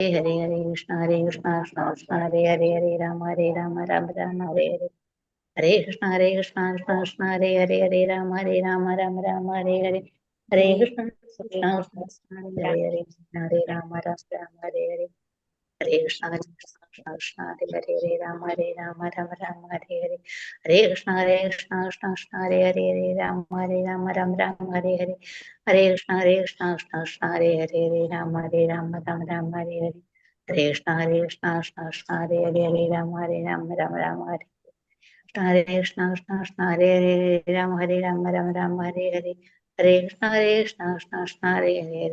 ഹരേ ഹരേ കൃഷ്ണ കൃഷ്ണ കൃഷ്ണ ഹരേ ഹരേ രാമ രാമ രാമ ഹരേ ഹരേ ഹരേ കൃഷ്ണ കൃഷ്ണ കൃഷ്ണ ഹരേ ഹരേ രാമ രാമ രാമ ഹരേ ഹരേ ഹരേ കൃഷ്ണ കൃഷ്ണ കൃഷ്ണ ഹരേ ഹരേ രാമ രാമ ഹരേ ഹരേ ഹരേ കൃഷ്ണ കൃഷ്ണ കൃഷ്ണ ഹരേ രാമ രാമ രാമ ഹരേ ഹരേ ഹരേ കൃഷ്ണ കൃഷ്ണ കൃഷ്ണ ഹരേ രാമ രാമ ഹരേ ഹരേ ഹരേ കൃഷ്ണ കൃഷ്ണ ഹരേ രാമ രാമ ഹരേ ഹരേ ഹരേ കൃഷ്ണ കൃഷ്ണ ഹരേ രാമ രാമ ഹരേ ഹരേ കൃഷ്ണ കൃഷ്ണ ഹരേ രാമ രാമ ഹരേ ഹരേ ഹരേ കൃഷ്ണ കൃഷ്ണ ഹരേ രാമ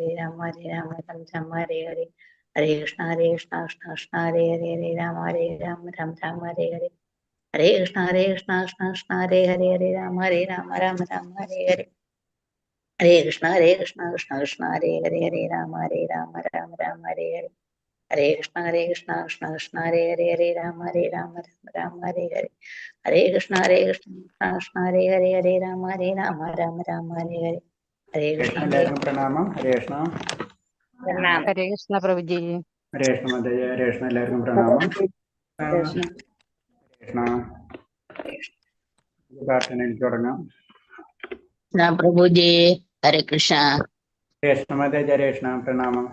രാമ ഹരേ ഹരേ ഹരേ കൃഷ്ണ കൃഷ്ണ ഹരേ രാമ രാമ ഹരേ ഹരേ ഹരേ കൃഷ്ണ കൃഷ്ണ ഹരേ രാമ രാമ ഹരേ ഹരേ ഹരേ കൃഷ്ണ കൃഷ്ണ ഹരേ രാമ രാമ ഹരേ ഹരേ ഹരേ കൃഷ്ണ കൃഷ്ണ ഹരേ രാമ രാമ ഹരേ ഹരേ ഹരേ കൃഷ്ണ കൃഷ്ണ ഹരേ രാമ രാമ ഹരേ ഹരേ ഹരേ കൃഷ്ണ എല്ലാവർക്കും പ്രണാമം. ഹരേ കൃഷ്ണ. ഹരേ കൃഷ്ണ പ്രഭുജി. ഹരേ കൃഷ്ണ മാതാജി. ഹരേ കൃഷ്ണ. എല്ലാവർക്കും പ്രണാമം. കൃഷ്ണ പ്രാർത്ഥന എനിക്ക് തുടങ്ങാം. പ്രഭുജി. ഹരേ കൃഷ്ണ. ഹരേ കൃഷ്ണ മാതാജി. ഹരേ കൃഷ്ണ. പ്രണാമം.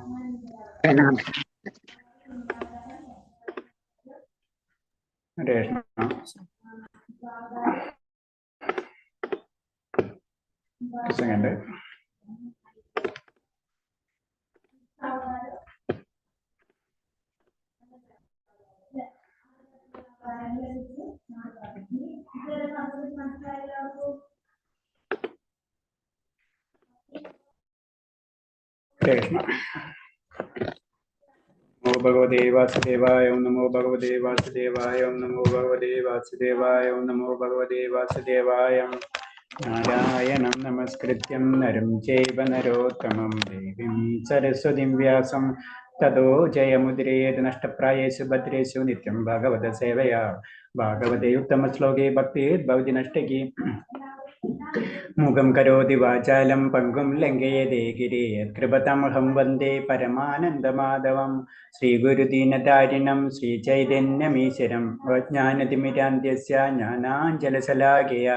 ഹരേ കൃഷ്ണ. സെക്കൻഡ്. ഹരേ കൃഷ്ണ. നമോ ഭഗവതേ വാസുദേവായ. നമോ ഭഗവതേ വാസുദേവായ. നമോ ഭഗവതേ വാസുദേവായ. നമോ ഭഗവതേ വാസുദേവായ. നാരായണം നമസ്കൃത്യം നരം ചൈവ നരോത്തമം ദേവീം സരസ്വതീം വ്യാസം തതോ ജയമുദ്രയേത് നഷ്ടപ്രായേഷു ഭദ്രേഷു നിത്യം ഭഗവത സേവയാ. ഭാഗവതേ ഉത്തമശ്ലോകേ ഭക്തിർഭവതിനഷ്ടകി. മുഖം കരോതി വാചാലം പങ്കും ലംഘയതേ ഗിരി. യത്കൃപതമഹം വന്ദേ പരമാനന്ദമാധവം. ശ്രീഗുരുദീനതാരിണം ശ്രീചൈതന്യമീശ്വരം. ജ്ഞാനതിമിരാന്ധ്യസ്യ ജ്ഞാനാഞ്ജലശലാകയ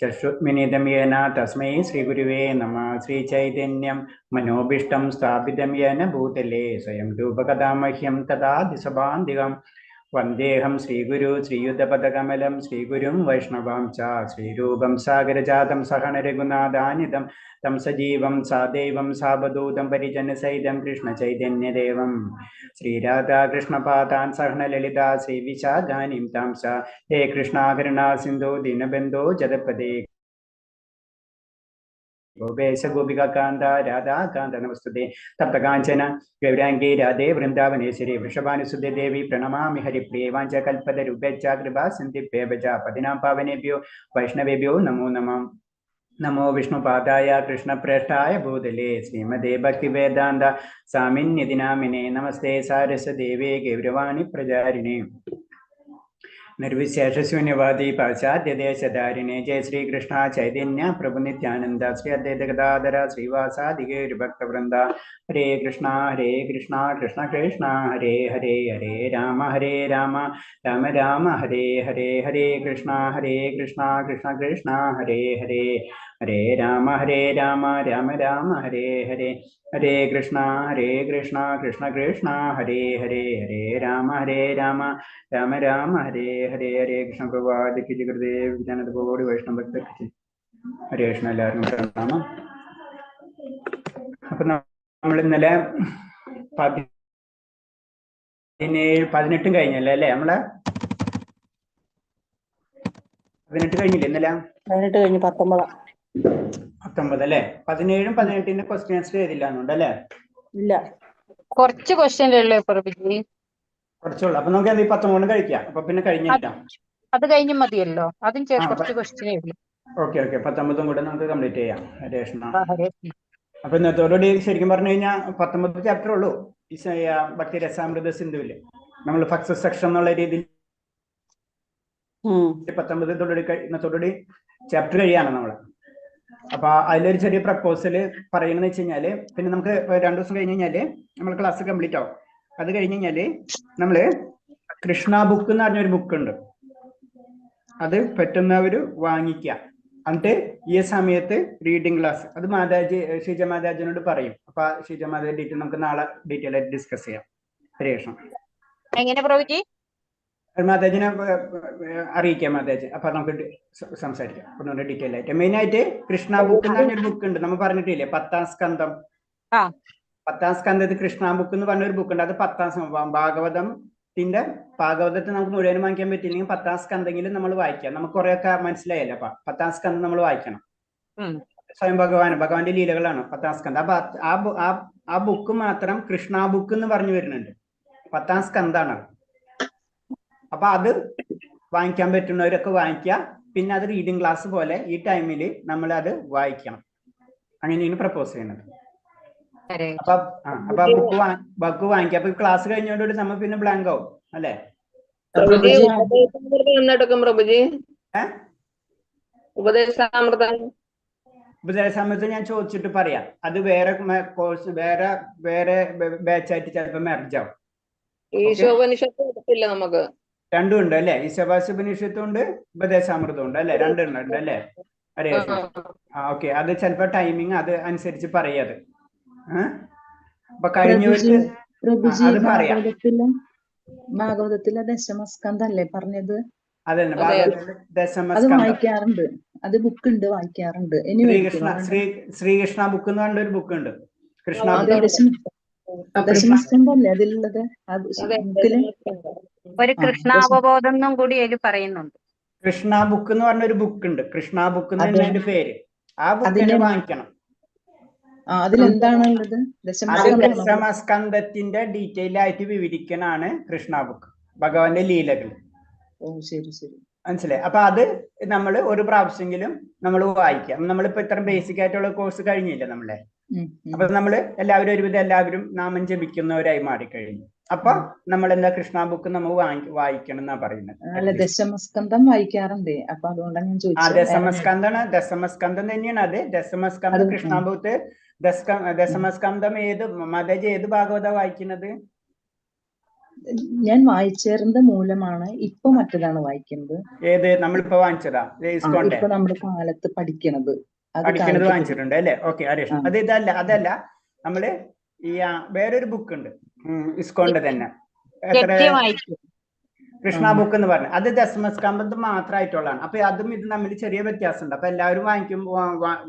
ചക്ഷുർമിലിതം യേന തസ്മൈ ശ്രീഗുരുവേ നമഃ. ശ്രീചൈതന്യം മനോഭീഷ്ടം സ്ഥാപിതം യേന ഭൂതലേ സ്വയം രൂപകഥാമഹ്യം തഥാതി സഭാന്തികം. വന്ദേഹം ശ്രീഗുരു ശ്രീയുതപദകമലം ശ്രീഗുരും വൈഷ്ണവാം ച. ശ്രീരൂപം സാഗരജാതം സഹന രഘുനാഥാനിതം തം സജീവം സാദൈവം സാവധൂതം പരിജനസഹിതം കൃഷ്ണചൈതന്യദേവം ശ്രീരാധാകൃഷ്ണപാദാൻ സഹന ലളിതാ ശ്രീവിശാഖാനിം താം സ. ഹേ കൃഷ്ണ കരുണാ സിന്ധു ദീനബന്ധോ ജഗത്പദേ ഗോപേശ ഗോപികാന്ത രാധാകാന്ത നമസ്തുതേ. തപ്തകാഞ്ചന ഗൗരാംഗേ രാധേ വൃന്ദാവനേശ്വരി വൃഷഭാനുസുതേ ദേവി പ്രണമാമി ഹരിപ്രിയേ. വാഞ്ചകൽപതരുഭ്യശ്ച കൃപാ സിന്ധിഭ്യശ്ച പതിനാം പാവനേഭ്യോ വൈഷ്ണവേഭ്യോ നമോ നമഃ. നമോ വിഷ്ണുപാദായ കൃഷ്ണപ്രേഷ്ഠായ ഭൂതലേ ശ്രീമദേ ഭക്തിവേദാന്ത സ്വാമിന്യതി നാമിനേ. നമസ്തേ സാരസ്വദേവേ ഗൗരവാണി പ്രചാരിണേ നിർവിശേഷശൂന്യവാദി പാശ്ചാത്യദേശധാരിണേ. ജയ ശ്രീകൃഷ്ണ ചൈതന്യ പ്രഭു നിത്യാനന്ദ ശ്രീ അദ്വൈത ഗദാധര ശ്രീവാസാദിഗേരുഭക്തവൃന്ദ. ഹരേ കൃഷ്ണ കൃഷ്ണ കൃഷ്ണ ഹരേ ഹരേ ഹരേ രാമ രാമ രാമ ഹരേ ഹരേ. ഹരേ കൃഷ്ണ കൃഷ്ണ കൃഷ്ണ ഹരേ ഹരേ ഹരേ രാമ രാമ രാമ ഹരേ ഹരേ. ഹരേ കൃഷ്ണ കൃഷ്ണ കൃഷ്ണ ഹരേ ഹരേ. ഹരേ രാമ രാമ രാമ ഹരേ ഹരേ. ഹരേ കൃഷ്ണ പ്രഭാത് ഗുരുദേവ് വിജ്ഞാനതോടി വൈഷ്ണവ ഭക്തർക്ക് ഹരേ കൃഷ്ണ. എല്ലാവർക്കും പ്രണാമം. അപ്പൊ നമ്മൾ ഇന്നലെ 18 കഴിഞ്ഞല്ലേ അല്ലേ? നമ്മള് 18 കഴിഞ്ഞില്ലേ ഇന്നലെ? 18 കഴിഞ്ഞ് 19 അല്ലേ? 17ഉം 18 ക്വസ്റ്റ്യൻസ് ചെയ്തില്ലാന്നുണ്ട് അല്ലേ? ഇല്ല, കുറച്ച് ക്വസ്റ്റ്യൻ ഉള്ളൂ പ്രഭുജി. കുറച്ചുള്ളൂ. അപ്പൊ നമുക്ക് 19 കഴിക്കാം. അപ്പൊ പിന്നെ കഴിഞ്ഞില്ല, അത് കഴിഞ്ഞ് മതിയല്ലോ. അതും കുറച്ച് ക്വസ്റ്റ്യനേ ഉള്ളൂ. ഓക്കെ 19 കൂടെ നമുക്ക് കംപ്ലീറ്റ് ചെയ്യാം. ഹരേ കൃഷ്ണ. അപ്പൊ ഇന്നത്തോടുകൂടി ശരിക്കും പറഞ്ഞു കഴിഞ്ഞാൽ 19 ചാപ്റ്റർ ഉള്ളൂ ഈ ഭക്തി രസാമൃത സിന്ധുവില്. നമ്മൾ ഫസ്റ്റ് സെക്ഷൻ എന്നുള്ള രീതിയിൽ 19 ഇന്നത്തോടുകൂടി ചാപ്റ്റർ കഴിയാണ് നമ്മള്. അപ്പൊ അതിലൊരു ചെറിയ പ്രപ്പോസല് പറയണെന്ന് വെച്ച് കഴിഞ്ഞാല് പിന്നെ നമുക്ക് 2 ദിവസം കഴിഞ്ഞ് കഴിഞ്ഞാല് നമ്മൾ ക്ലാസ് കംപ്ലീറ്റ് ആവും. അത് കഴിഞ്ഞ് കഴിഞ്ഞാല് നമ്മള് കൃഷ്ണ ബുക്ക് എന്ന് പറഞ്ഞൊരു ബുക്ക് ഉണ്ട്. അത് പറ്റുന്നവര് വാങ്ങിക്കുക. എന്നിട്ട് ഈ സമയത്ത് റീഡിംഗ് ക്ലാസ് അത് മാതാജി ഷീജ മാതാജിനോട് പറയും. അപ്പൊ ആ ഷീജ മാതാജി ഡീറ്റെയിൽ നമുക്ക് നാളെ ഡീറ്റെയിൽ ആയിട്ട് ഡിസ്കസ് ചെയ്യാം. ഹരേ കൃഷ്ണ. എങ്ങനെ പ്രഭുജി? മാതാജിനെ അറിയിക്കാം മാതാജി. അപ്പൊ നമുക്ക് സംസാരിക്കാം ഒന്നുകൂടെ ഡീറ്റെയിൽ ആയിട്ട്. മെയിൻ ആയിട്ട് കൃഷ്ണ ബുക്ക് എന്ന് പറഞ്ഞൊരു ബുക്ക് ഉണ്ട്. നമ്മൾ പറഞ്ഞിട്ടില്ലേ 10ാം സ്കന്ധം. 10ാം സ്കന്ധത്തിൽ കൃഷ്ണ ബുക്ക് എന്ന് പറഞ്ഞൊരു ബുക്ക് ഉണ്ട്. അത് 10ാം ഭാഗവതത്തെ നമുക്ക് മുഴുവൻ വായിക്കാൻ പറ്റില്ലെങ്കിൽ 10ാം സ്കന്ധെങ്കിലും നമ്മൾ വായിക്കാം. നമുക്ക് കുറെയൊക്കെ മനസ്സിലായല്ലോ. അപ്പൊ 10ാം സ്കന്ധം നമ്മൾ വായിക്കണം. സ്വയം ഭഗവാന്റെ ലീലകളാണ് 10ാം സ്കന്ധം. അപ്പൊ ആ ബുക്ക് മാത്രം കൃഷ്ണ ബുക്ക് എന്ന് പറഞ്ഞു വരുന്നുണ്ട്. 10ാം സ്കന്ധാണ്. അപ്പൊ അത് വാങ്ങിക്കാൻ പറ്റുന്നവരൊക്കെ വാങ്ങിക്കുക. പിന്നെ അത് റീഡിംഗ് ക്ലാസ് പോലെ ഈ ടൈമിൽ നമ്മൾ അത് വായിക്കണം. അങ്ങനെയാണ് പ്രപ്പോസ് ചെയ്യുന്നത്. അപ്പൊ ബുക്ക് വാങ്ങിക്കാം. അപ്പൊ ക്ലാസ് കഴിഞ്ഞോണ്ട് നമ്മൾ പിന്നെ ബ്ലാങ്ക് ആവും അല്ലെ? ഉപദേശാമൃതം ഞാൻ ചോദിച്ചിട്ട് പറയാം. അത് വേറെ കോഴ്സ് വേറെ ബാച്ചായിട്ട് ചിലപ്പോ മെർജ് ആവും. നമുക്ക് രണ്ടും ഉണ്ട് അല്ലെ? ഈശോപനിഷത്തും ഉണ്ട്, ഉപദേശാമൃതം ഉണ്ട് അല്ലെ? രണ്ടെണ്ണം ഉണ്ട് അല്ലെ? അരേ ഓക്കെ. അത് ചിലപ്പോ ടൈമിങ് അത് അനുസരിച്ച് പറയാത്. അപ്പൊ കഴിഞ്ഞവർക്ക് അത് പറയാം. ഭാഗവതത്തിലെ ദശമസ്കന്ധല്ലേ പറഞ്ഞത്? അതന്നെ അത് വായിക്കാറുണ്ട്. അത് ബുക്ക് ഉണ്ട്, വായിക്കാറുണ്ട്. ശ്രീകൃഷ്ണ ബുക്ക് എന്ന് പറഞ്ഞ ഒരു ബുക്ക് ഉണ്ട്. കൃഷ്ണ ദശമസ്കന്ധല്ലേ അതിലുള്ളത്? ഒരു കൃഷ്ണാവബോധം കൂടി അതിൽ പറയുന്നുണ്ട്. കൃഷ്ണ ബുക്ക് എന്ന് പറഞ്ഞ ഒരു ബുക്ക് ഉണ്ട്. കൃഷ്ണ ബുക്ക് എന്ന് അതിന്റെ പേര്. ആ ബുക്കിനെ വാങ്ങിക്കണം. അതിലെന്താണുള്ളത്? ദശമസ്കന്ധത്തിന്റെ ഡീറ്റെയിൽ ആയിട്ട് വിവരിക്കണാണ് കൃഷ്ണ ബുക്ക്, ഭഗവാന്റെ ലീലകൾ. ശരി ശരി, മനസ്സിലായി? അപ്പൊ അത് നമ്മൾ ഒരു പ്രാവശ്യമെങ്കിലും നമ്മൾ വായിക്കാം. നമ്മളിപ്പോ ഇത്ര ബേസിക് ആയിട്ടുള്ള കോഴ്സ് കഴിഞ്ഞില്ല നമ്മളെ. അപ്പൊ നമ്മള് ഒരുവിധം എല്ലാവരും നാമം ജപിക്കുന്നവരായി മാറിക്കഴിഞ്ഞു. അപ്പൊ നമ്മൾ എന്താ കൃഷ്ണ ബുക്ക് നമ്മൾ വായിക്കണം എന്നാ പറയുന്നത്. ദശമസ്കന്ധം വായിക്കാറുണ്ട്. അപ്പൊ അതുകൊണ്ടാണ് ഞാൻ ചോദിച്ചത്. ദശമസ്കന്ധം തന്നെയാണ് അത്. ദശമസ്കന്ധം കൃഷ്ണ ബുക്ക്. ദശമസ്കന്ധം മാതാജി ഏത് ഭാഗവത വായിക്കുന്നത്? ഞാൻ വായിച്ചേർന്ന മൂലമാണ്. ഇപ്പൊ മറ്റേതാണ് വായിക്കുന്നത്. ഏത് നമ്മളിപ്പോ വാങ്ങിച്ചതാ? ഇപ്പൊ നമ്മുടെ കാലത്ത് പഠിക്കണത് വാങ്ങിച്ചിട്ടുണ്ട് അല്ലെ? ഓക്കെ ഹരേഷ്. അതല്ല നമ്മള് ഈ വേറൊരു ബുക്ക് ഉണ്ട് ഇസ്കോണിന്റെ തന്നെ. കൃഷ്ണ ബുക്ക് എന്ന് പറഞ്ഞ അത് ദശമസ്കന്ധം മാത്രമായിട്ടുള്ളതാണ്. അപ്പൊ അതും ഇത് തമ്മിൽ ചെറിയ വ്യത്യാസമുണ്ട്. അപ്പൊ എല്ലാവരും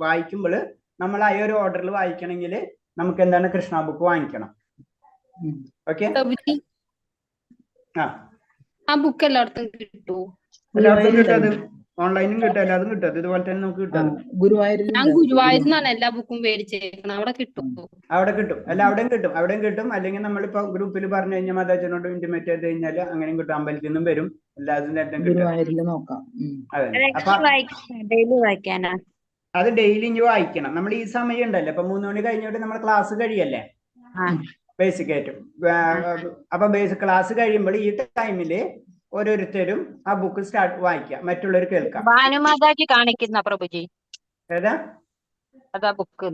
വായിക്കുമ്പോൾ നമ്മൾ ആ ഒരു ഓർഡറിൽ വായിക്കണമെങ്കിൽ നമുക്ക് എന്താണ് കൃഷ്ണ ബുക്ക് വാങ്ങിക്കണം. ഓക്കെ? ആ ബുക്ക് എല്ലായിടത്തും കിട്ടുമോ? എല്ലായിടത്തും കിട്ടും. അത് ഓൺലൈനും കിട്ടും, എല്ലാതും കിട്ടും. ഇതുപോലെ തന്നെ നമുക്ക് കിട്ടും. ഞാൻ ഗുരുവായൂരിന്നാണ് എല്ലാ ബുക്കും മേടിച്ചേക്കണം. അവിടെ കിട്ടും? അവിടെ കിട്ടും. അവിടെയും കിട്ടും. അല്ലെങ്കിൽ നമ്മളിപ്പോ ഗ്രൂപ്പിൽ പറഞ്ഞു കഴിഞ്ഞാൽ മാതാജനോട് ഇന്റിമേറ്റ് ചെയ്ത് കഴിഞ്ഞാൽ അങ്ങനെയും കിട്ടും. അമ്പലത്തിൽ നിന്നും വരും. എല്ലാതും കിട്ടും. അതെ. അപ്പൊ അത് ഡെയിലി ഇനി വായിക്കണം. നമ്മൾ ഈ സമയം ഉണ്ടല്ലോ, ഇപ്പൊ 3 മണി കഴിഞ്ഞിട്ട് നമ്മൾ ക്ലാസ് കഴിയല്ലേ ബേസിക് ആയിട്ടും. അപ്പൊ ബേസിക് ക്ലാസ് കഴിയുമ്പോൾ ഈ ടൈമില് ഓരോരുത്തരും ആ ബുക്ക് വായിക്കാം, മറ്റുള്ളവർ കേൾക്കാം. ഭാനുമാതാജി കാണിക്കുന്ന പ്രഭുജി ഏതാ അതാ ബുക്ക്?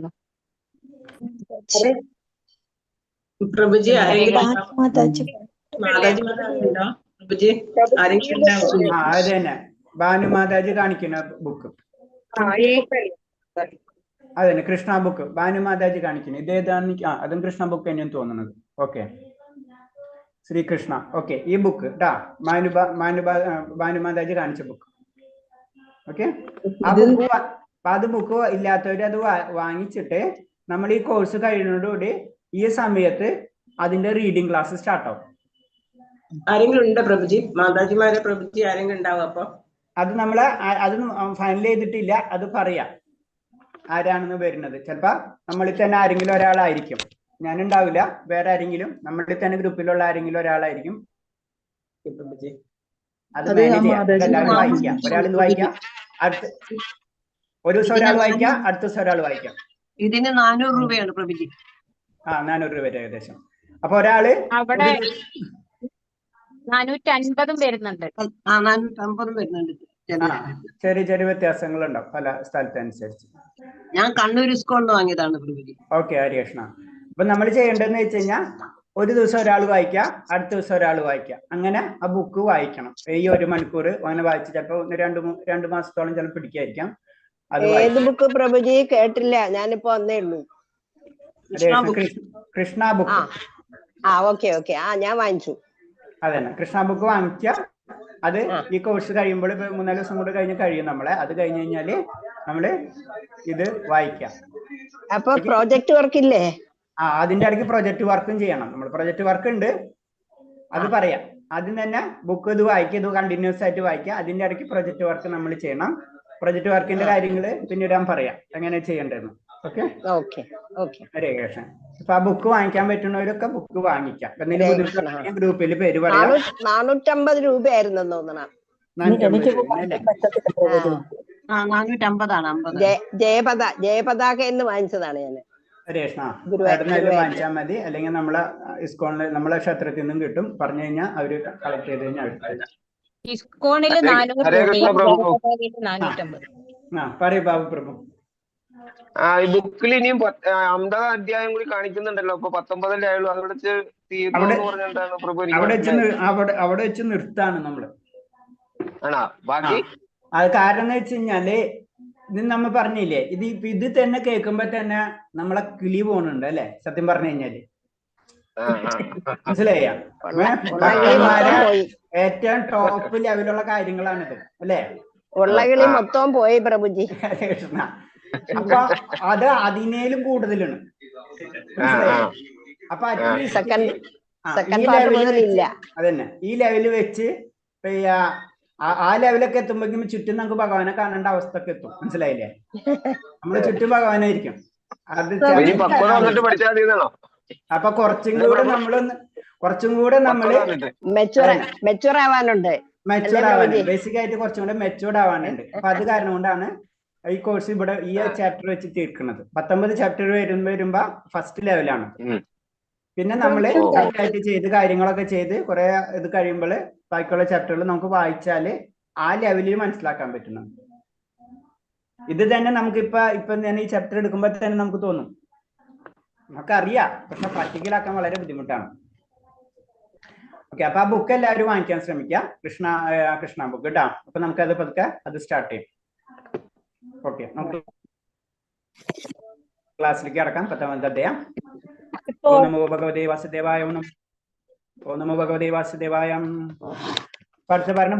പ്രഭുജി അത് തന്നെ ഭാനുമാതാജി കാണിക്കുന്ന ബുക്ക്. അതന്നെ കൃഷ്ണ ബുക്ക് ഭാനുമാതാജി കാണിക്കുന്നത്. ഇതേതാണ്? അതും കൃഷ്ണ ബുക്ക് തന്നെയാണ് തോന്നുന്നത്. ഓക്കെ, ശ്രീകൃഷ്ണ. ഓക്കെ, ഈ ബുക്ക് ഭാനുമാതാജി കാണിച്ച ബുക്ക്. ഓക്കെ, അത് ബുക്ക് ഇല്ലാത്തവര് അത് വാങ്ങിച്ചിട്ട് നമ്മൾ ഈ കോഴ്സ് കഴിയുന്നതോടുകൂടി ഈ സമയത്ത് അതിന്റെ റീഡിംഗ് ക്ലാസ് സ്റ്റാർട്ട് ആവും. ആരെങ്കിലും ഉണ്ടോ പ്രഭുജി? മാതാജിമാരെ പ്രഭുജി ആരെങ്കിലും ഉണ്ടാവും? അപ്പൊ അത് നമ്മള് അത് ഫൈനൽ ചെയ്തിട്ടില്ല. അത് പറയാം ആരാണെന്ന് വരുന്നത്. ചിലപ്പോ നമ്മളിൽ തന്നെ ആരെങ്കിലും ഒരാളായിരിക്കും. ഞാനുണ്ടാവില്ല, വേറെ ആരെങ്കിലും നമ്മളിൽ തന്നെ ഗ്രൂപ്പിലുള്ള ആരെങ്കിലും ഒരാളായിരിക്കും. അത് മാനേജ് ചെയ്യാം. എല്ലാവരും വായിക്കാം. ഒരാളിത് വായിക്കാം, അടുത്ത ഒരു ദിവസം ഒരാൾ വായിക്കാം, അടുത്ത ദിവസം ഒരാൾ വായിക്കാം. ഇതിന് 400 രൂപയാണ് പ്രഭുജി. 400 രൂപ ഏകദേശം. അപ്പൊ ഒരാള് അവിടെ 450 വരുന്നുണ്ട്. 450 വരുന്നുണ്ട്. ചെറിയ ചെറിയ വ്യത്യാസങ്ങളുണ്ടാവും പല സ്ഥലത്തനുസരിച്ച്. ഞാൻ കണ്ണൂർ സ്കൂളിൽ നിന്ന് വാങ്ങിയതാണ് പ്രഭുജി. ഓക്കെ ഹരികൃഷ്ണ. അപ്പൊ നമ്മൾ ചെയ്യേണ്ടതെന്ന് വെച്ച് കഴിഞ്ഞാൽ ഒരു ദിവസം ഒരാൾ വായിക്കുക, അടുത്ത ദിവസം ഒരാൾ വായിക്കുക, അങ്ങനെ ആ ബുക്ക് വായിക്കണം. ഈ 1 മണിക്കൂർ അങ്ങനെ വായിച്ച് ചിലപ്പോൾ 2 മാസത്തോളം ചിലപ്പോൾ പിടിക്കായിരിക്കാം. അത് ഏത് ബുക്ക് പ്രഭുജി? കേട്ടില്ല, ഞാനിപ്പോ വന്നേ ഉള്ളൂ. കൃഷ്ണ ബുക്ക്. Okay okay. ഞാൻ വാങ്ങിച്ചു. അതന്നെ, കൃഷ്ണ ബുക്ക് വാങ്ങിക്കുക. അത് ഈ കോഴ്സ് കഴിയുമ്പോൾ ഇപ്പൊ 3-4 ദിവസം കൂടെ കഴിഞ്ഞ് കഴിയും നമ്മളെ. അത് കഴിഞ്ഞ് കഴിഞ്ഞാല് നമ്മള് ഇത് വായിക്കാം. അപ്പൊ പ്രോജക്റ്റ് വർക്ക് ഇല്ലേ? അതിന്റെ ഇടയ്ക്ക് പ്രൊജക്ട് വർക്കും ചെയ്യണം. നമ്മൾ പ്രൊജക്ട് വർക്ക് ഉണ്ട്, അത് പറയാം. ആദ്യം തന്നെ ബുക്ക് ഇത് വായിക്കുക, ഇത് കണ്ടിന്യൂസ് ആയിട്ട് വായിക്കുക. അതിന്റെ ഇടയ്ക്ക് പ്രൊജക്ട് വർക്ക് നമ്മൾ ചെയ്യണം. പ്രൊജക്ട് വർക്കിന്റെ കാര്യങ്ങള് പിന്നീട് ഞാൻ പറയാം എങ്ങനെ ചെയ്യേണ്ടതെന്ന്. Okay okay. ഹരേ കൃഷ്ണ. അപ്പൊ ആ ബുക്ക് വാങ്ങിക്കാൻ പറ്റുന്നവരൊക്കെ ബുക്ക് വാങ്ങിക്കാം. ഗ്രൂപ്പിൽ പേര് പറയാം. 450 രൂപയായിരുന്നു തോന്നണം. 450 ജയപതാക എന്ന് വാങ്ങിച്ചതാണ് ഞാൻ. രേഷ്ണ വാങ്ങിച്ചാൽ മതി, അല്ലെങ്കിൽ നമ്മളെ ഇസ്കോണില് നമ്മളെ ക്ഷേത്രത്തിൽ നിന്നും കിട്ടും. പറഞ്ഞു കഴിഞ്ഞാൽ അവര് കളക്ട് ചെയ്ത് കഴിഞ്ഞാൽ ഇസ്കോണില് 400, പറയൂ ബാബു പ്രഭു. ഈ ബുക്കിൽ ഇനിയും 50 അധ്യായം കൂടി കാണിക്കുന്നുണ്ടല്ലോ. അപ്പൊ 19 ആയുള്ളൂ. അവിടെ വെച്ച് നിർത്താണ് നമ്മള്. ആണോ? ബാക്കി അത് കാരണം എന്ന് വെച്ച് കഴിഞ്ഞാല് ഇത് നമ്മ പറഞ്ഞില്ലേ, ഇത് തന്നെ കേൾക്കുമ്പോ തന്നെ നമ്മളെ കിളി പോണുണ്ട് അല്ലെ? സത്യം പറഞ്ഞു കഴിഞ്ഞാല് മനസ്സിലായ ഏറ്റവും ടോപ്പ് ലെവലുള്ള കാര്യങ്ങളാണിത് അല്ലെ? ഉള്ളകിളി മൊത്തം പോയി പ്രഭുജി. കൃഷ്ണ. അപ്പൊ അത് അതിനേലും കൂടുതലാണ്. അപ്പൊ അതന്നെ ഈ ലെവല് വെച്ച് ആ ലെവലൊക്കെ എത്തുമ്പോഴേക്കും ചുറ്റും നമുക്ക് ഭഗവാനെ കാണേണ്ട അവസ്ഥക്ക് എത്തും. മനസ്സിലായില്ലേ? നമ്മള് ചുറ്റും ഭഗവാനായിരിക്കും. അത് അപ്പൊ കുറച്ചും കൂടെ നമ്മള് മെച്ചൂർ ആവാനുണ്ട്. ബേസിക് ആയിട്ട് കുറച്ചും കൂടെ മെച്ചൂർഡ് ആവാനുണ്ട്. അപ്പൊ അത് കാരണം കൊണ്ടാണ് ഈ കോഴ്സ് ഇവിടെ ഈ ചാപ്റ്റർ വെച്ച് തീർക്കുന്നത്. 19 ചാപ്റ്റർ വരുമ്പോ ഫസ്റ്റ് ലെവലാണ്. പിന്നെ നമ്മള് ആയിട്ട് ചെയ്ത് കാര്യങ്ങളൊക്കെ ചെയ്ത് കുറെ ഇത് കഴിയുമ്പോൾ ബാക്കിയുള്ള ചാപ്റ്ററുകൾ നമുക്ക് വായിച്ചാല് ആ ലെവലിൽ മനസ്സിലാക്കാൻ പറ്റുന്നു. ഇത് തന്നെ നമുക്കിപ്പൊ ഞാൻ ഈ ചാപ്റ്റർ എടുക്കുമ്പോൾ തന്നെ നമുക്ക് തോന്നും നമുക്കറിയാം, പക്ഷെ പ്രാക്ടിക്കലാക്കാൻ വളരെ ബുദ്ധിമുട്ടാണ്. ഓക്കെ, അപ്പൊ ആ ബുക്ക് എല്ലാവരും വാങ്ങിക്കാൻ ശ്രമിക്കുക. കൃഷ്ണ ബുക്ക് കേട്ടോ. അപ്പൊ നമുക്കത് പതുക്കെ അത് സ്റ്റാർട്ട് ചെയ്യും. ഓക്കെ, നമുക്ക് ക്ലാസ്സിലേക്ക് കടക്കാം. 10-ാമത്തെ അധ്യായം. ഓം നമോ ഭഗവതേ വാസുദേവായ. ഓം നമോ ഭഗവതേ വാസുദേവായ. പഠിച്ച പറഞ്ഞു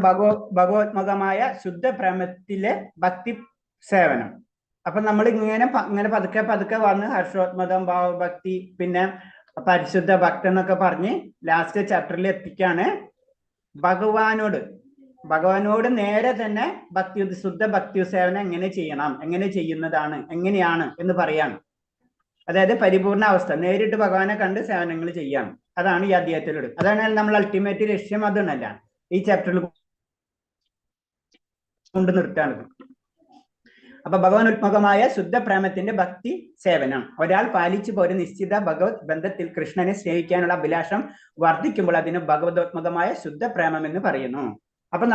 ഭഗവത്മകമായ ശുദ്ധ പ്രേമത്തിലെ ഭക്തി സേവനം. അപ്പൊ നമ്മൾ ഇങ്ങനെ പതുക്കെ വന്ന് ഹർഷോത്മകം, ഭാവഭക്തി, പിന്നെ പരിശുദ്ധ ഭക്തി എന്നൊക്കെ പറഞ്ഞ് ലാസ്റ്റ് ചാപ്റ്ററിൽ എത്തിക്കാണ് ഭഗവാനോട് നേരെ തന്നെ ശുദ്ധ ഭക്തി സേവനം എങ്ങനെ ചെയ്യണം, എങ്ങനെ ചെയ്യുന്നതാണ്, എങ്ങനെയാണ് എന്ന് പറയാണ്. അതായത് പരിപൂർണ അവസ്ഥ, നേരിട്ട് ഭഗവാനെ കണ്ട് സേവനങ്ങൾ ചെയ്യാണ്. അതാണ് ഈ അധ്യായത്തിലൂടെ. അതാണ് നമ്മൾ അൾട്ടിമേറ്റ് ലക്ഷ്യം. അതൊന്നല്ല ഈ ചാപ്റ്ററിൽ കൊണ്ട് നിർത്താണത്. അപ്പൊ ഭഗവാനുത്മകമായ ശുദ്ധ പ്രേമത്തിന്റെ ഭക്തി സേവനം. ഒരാൾ പാലിച്ചു പോരും നിശ്ചിത ഭഗവത് ബന്ധത്തിൽ കൃഷ്ണനെ സ്നേഹിക്കാനുള്ള അഭിലാഷം വർദ്ധിക്കുമ്പോൾ അതിന് ഭഗവതോത്മകമായ ശുദ്ധ പ്രേമം എന്ന് പറയുന്നു. അപ്പൊ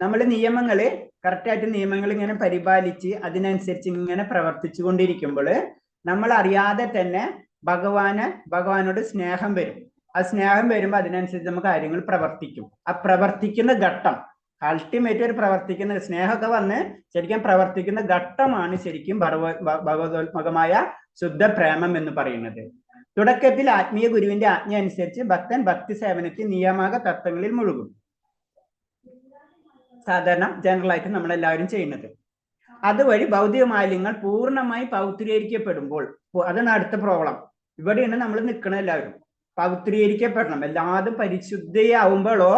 നമ്മള് നിയമങ്ങള് കറക്റ്റായിട്ട് നിയമങ്ങൾ ഇങ്ങനെ പരിപാലിച്ച് അതിനനുസരിച്ച് ഇങ്ങനെ പ്രവർത്തിച്ചു കൊണ്ടിരിക്കുമ്പോൾ നമ്മൾ അറിയാതെ തന്നെ ഭഗവാനോട് സ്നേഹം വരും. ആ സ്നേഹം വരുമ്പോൾ അതിനനുസരിച്ച് നമുക്ക് കാര്യങ്ങൾ പ്രവർത്തിക്കും. ആ പ്രവർത്തിക്കുന്ന ഘട്ടം, അൾട്ടിമേറ്റ് ഒരു പ്രവർത്തിക്കുന്ന സ്നേഹമൊക്കെ വന്ന് ശരിക്കും പ്രവർത്തിക്കുന്ന ഘട്ടമാണ് ശരിക്കും ഭഗവതോത്മകമായ ശുദ്ധ പ്രേമം എന്ന് പറയുന്നത്. തുടക്കത്തിൽ ആത്മീയ ഗുരുവിന്റെ ആജ്ഞ അനുസരിച്ച് ഭക്തൻ ഭക്തി സേവനത്തിൽ നിയാമക തത്വങ്ങളിൽ മുഴുകും. സാധാരണ ജനറൽ ആയിട്ട് നമ്മളെല്ലാവരും ചെയ്യുന്നത്. അതുവഴി ഭൗതിക മാലിന്യങ്ങൾ പൂർണ്ണമായി പൗത്രീകരിക്കപ്പെടുമ്പോൾ, അതാണ് അടുത്ത പ്രോബ്ലം. ഇവിടെയാണ് നമ്മൾ നിൽക്കുന്നത്. എല്ലാവരും പൗത്രീകരിക്കപ്പെടണം. എല്ലാതും പരിശുദ്ധയാവുമ്പോഴോ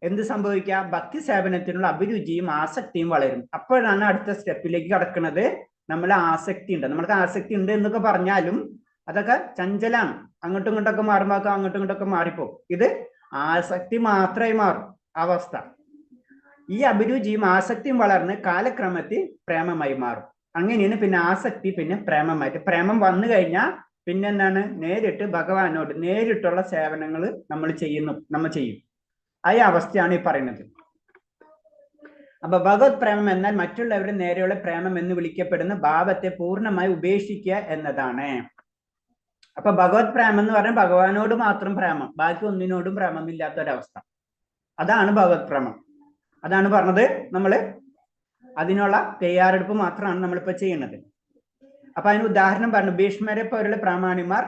എന്ത് സംഭവിക്കുക? ഭക്തി സേവനത്തിനുള്ള അഭിരുചിയും ആസക്തിയും വളരും. അപ്പോഴാണ് അടുത്ത സ്റ്റെപ്പിലേക്ക് കടക്കുന്നത്. നമ്മൾ ആസക്തി ഉണ്ട്, നമ്മൾക്ക് ആസക്തി ഉണ്ട് എന്നൊക്കെ പറഞ്ഞാലും അതൊക്കെ ചഞ്ചലാണ്. അങ്ങോട്ടും ഇങ്ങോട്ടൊക്കെ മാറുമ്പോൾ അങ്ങോട്ടും ഇങ്ങോട്ടൊക്കെ മാറിപ്പോകും. ഇത് ആസക്തി മാത്രമായി മാറും അവസ്ഥ. ഈ അഭിരുചിയും ആസക്തിയും വളർന്ന് കാലക്രമത്തിൽ പ്രേമമായി മാറും. അങ്ങനെയാണ് പിന്നെ ആസക്തി പിന്നെ പ്രേമമായിട്ട്. പ്രേമം വന്നു കഴിഞ്ഞാൽ പിന്നെ എന്താണ്? നേരിട്ട് ഭഗവാനോട് നേരിട്ടുള്ള സേവനങ്ങൾ നമ്മൾ ചെയ്യും. ആ അവസ്ഥയാണ് ഈ പറയുന്നത്. അപ്പൊ ഭഗവത് പ്രേമം എന്നാൽ മറ്റുള്ളവരുടെ നേരെയുള്ള പ്രേമം എന്ന് വിളിക്കപ്പെടുന്ന ഭാവത്തെ പൂർണ്ണമായി ഉപേക്ഷിക്കുക എന്നതാണ്. അപ്പൊ ഭഗവത് പ്രേമം എന്ന് പറഞ്ഞാൽ ഭഗവാനോട് മാത്രം പ്രേമം, ബാക്കി ഒന്നിനോടും പ്രേമമില്ലാത്ത ഒരവസ്ഥ. അതാണ് ഭഗവത് പ്രേമം. അതാണ് പറഞ്ഞത്. നമ്മള് അതിനുള്ള തയ്യാറെടുപ്പ് മാത്രമാണ് നമ്മളിപ്പോ ചെയ്യുന്നത്. അപ്പൊ അതിന് ഉദാഹരണം പറഞ്ഞു. ഭീഷ്മരെ പോലുള്ള പ്രാമാണിമാർ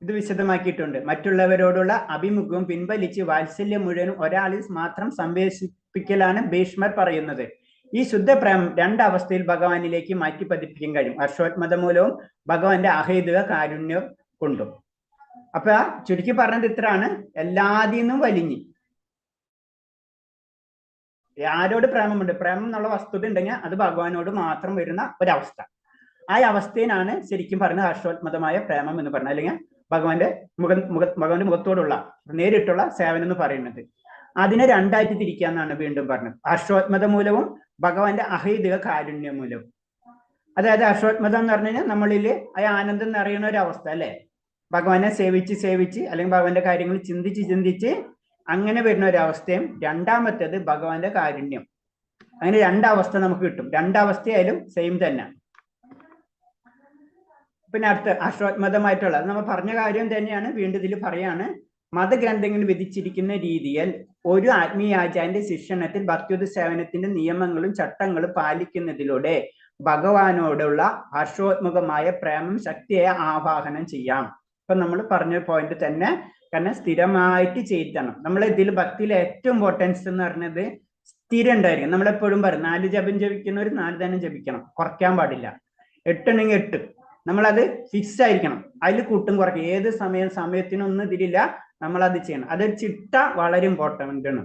ഇത് വിശദമാക്കിയിട്ടുണ്ട്. മറ്റുള്ളവരോടുള്ള അഭിമുഖവും പിൻവലിച്ച് വാത്സല്യം മുഴുവനും ഒരാളിൽ മാത്രം സംവേശിപ്പിക്കലാണ് ഭീഷ്മർ പറയുന്നത്. ഈ ശുദ്ധപ്രേമം രണ്ടവസ്ഥയിൽ ഭഗവാനിലേക്ക് മാറ്റി പതിപ്പിക്കാൻ കഴിയും. ഹർഷോത്മത മൂലവും ഭഗവാന്റെ അഹൈതുക കാരുണ്യം കൊണ്ടും. അപ്പൊ ചുരുക്കി പറഞ്ഞത് ഇത്രയാണ്. എല്ലാതിൽ നിന്നും വലിഞ്ഞ് ആരോട് പ്രേമമുണ്ട്, പ്രേമം എന്നുള്ള വസ്തുത ഉണ്ടെങ്കിൽ അത് ഭഗവാനോട് മാത്രം വരുന്ന ഒരവസ്ഥ. ആ അവസ്ഥയിലാണ് ശരിക്കും പറഞ്ഞ ഹർഷോത്മതമായ പ്രേമം എന്ന് പറഞ്ഞത്, അല്ലെങ്കിൽ ഭഗവാന്റെ മുഖത്തോടുള്ള നേരിട്ടുള്ള സേവനം എന്ന് പറയുന്നത്. അതിനെ രണ്ടായിട്ട് തിരിക്കാന്നാണ് വീണ്ടും പറഞ്ഞത്. ഹർഷോത്മത മൂലവും ഭഗവാന്റെ അഹൈതുക കാരുണ്യ മൂലവും. അതായത് ഹർഷോത്മതം എന്ന് പറഞ്ഞു കഴിഞ്ഞാൽ നമ്മളില് ആ ആനന്ദം നിറയുന്ന ഒരു അവസ്ഥ അല്ലെ. ഭഗവാനെ സേവിച്ച് അല്ലെങ്കിൽ ഭഗവാന്റെ കാര്യങ്ങൾ ചിന്തിച്ച് അങ്ങനെ വരുന്ന ഒരു അവസ്ഥയും, രണ്ടാമത്തേത് ഭഗവാന്റെ കാരുണ്യം. അങ്ങനെ രണ്ടവസ്ഥ നമുക്ക് കിട്ടും. രണ്ടവസ്ഥയായാലും സെയിം തന്നെ. പിന്നെ അടുത്ത ഹർഷോത്മതമായിട്ടുള്ള നമ്മൾ പറഞ്ഞ കാര്യം തന്നെയാണ് വീണ്ടും ഇതിൽ പറയാണ്. മതഗ്രന്ഥങ്ങൾ വിധിച്ചിരിക്കുന്ന രീതിയിൽ ഒരു ആത്മീയാചാര്യന്റെ ശിക്ഷണത്തിൽ ഭക്തിയുത സേവനത്തിന്റെ നിയമങ്ങളും ചട്ടങ്ങളും പാലിക്കുന്നതിലൂടെ ഭഗവാനോടുള്ള ഹർഷോത്മുഖമായ പ്രേമം ശക്തിയെ ആവാഹനം ചെയ്യാം. ഇപ്പൊ നമ്മൾ പറഞ്ഞ പോയിന്റ് തന്നെ. കാരണം സ്ഥിരമായിട്ട് ചെയ്തണം. നമ്മൾ ഇതിൽ ഭക്തിയിൽ ഏറ്റവും ഇമ്പോർട്ടൻസ് എന്ന് പറഞ്ഞത് സ്ഥിരം ഉണ്ടായിരിക്കും. നമ്മളെപ്പോഴും പറയും 4 ജപം ജപിക്കുന്നവർ 4 തന്നെ ജപിക്കണം, കുറയ്ക്കാൻ പാടില്ല. 8 ഉണ്ടെങ്കിൽ 8. നമ്മളത് ഫിക്സ് ആയിരിക്കണം. അതിൽ കൂട്ടും കുറയ്ക്കും. ഏത് സമയത്തിനൊന്നും ഇതിലില്ല, നമ്മളത് ചെയ്യണം. അതൊരു ചിട്ട വളരെ ഇമ്പോർട്ടൻ്റ് ആണ്.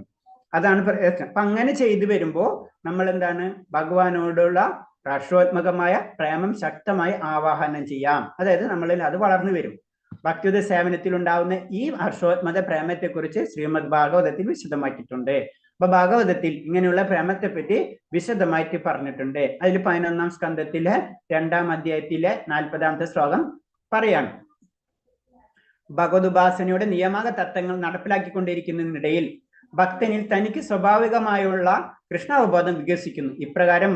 അതാണ് അപ്പൊ അങ്ങനെ ചെയ്തു വരുമ്പോൾ നമ്മൾ എന്താണ്, ഭഗവാനോടുള്ള ഹർഷോത്മകമായ പ്രേമം ശക്തമായി ആവാഹനം ചെയ്യാം. അതായത് നമ്മളിൽ അത് വളർന്നു വരും. ഭക്തിയുത സേവനത്തിൽ ഉണ്ടാവുന്ന ഈ ഹർഷോത്മക പ്രേമത്തെ കുറിച്ച് ശ്രീമദ് ഭാഗവതത്തിൽ വിശദമാക്കിയിട്ടുണ്ട്. അപ്പൊ ഭാഗവതത്തിൽ ഇങ്ങനെയുള്ള പ്രേമത്തെ പറ്റി വിശദമായിട്ട് പറഞ്ഞിട്ടുണ്ട്. അതിൽ 11-ാം സ്കന്ധത്തിലെ 2-ാം അധ്യായത്തിലെ 40-ാമത്തെ ശ്ലോകം പറയാണ്. ഭഗവതുപാസനയുടെ നിയാമക തത്വങ്ങൾ നടപ്പിലാക്കിക്കൊണ്ടിരിക്കുന്നതിനിടയിൽ ഭക്തനിൽ തനിക്ക് സ്വാഭാവികമായുള്ള കൃഷ്ണാവബോധം വികസിക്കുന്നു. ഇപ്രകാരം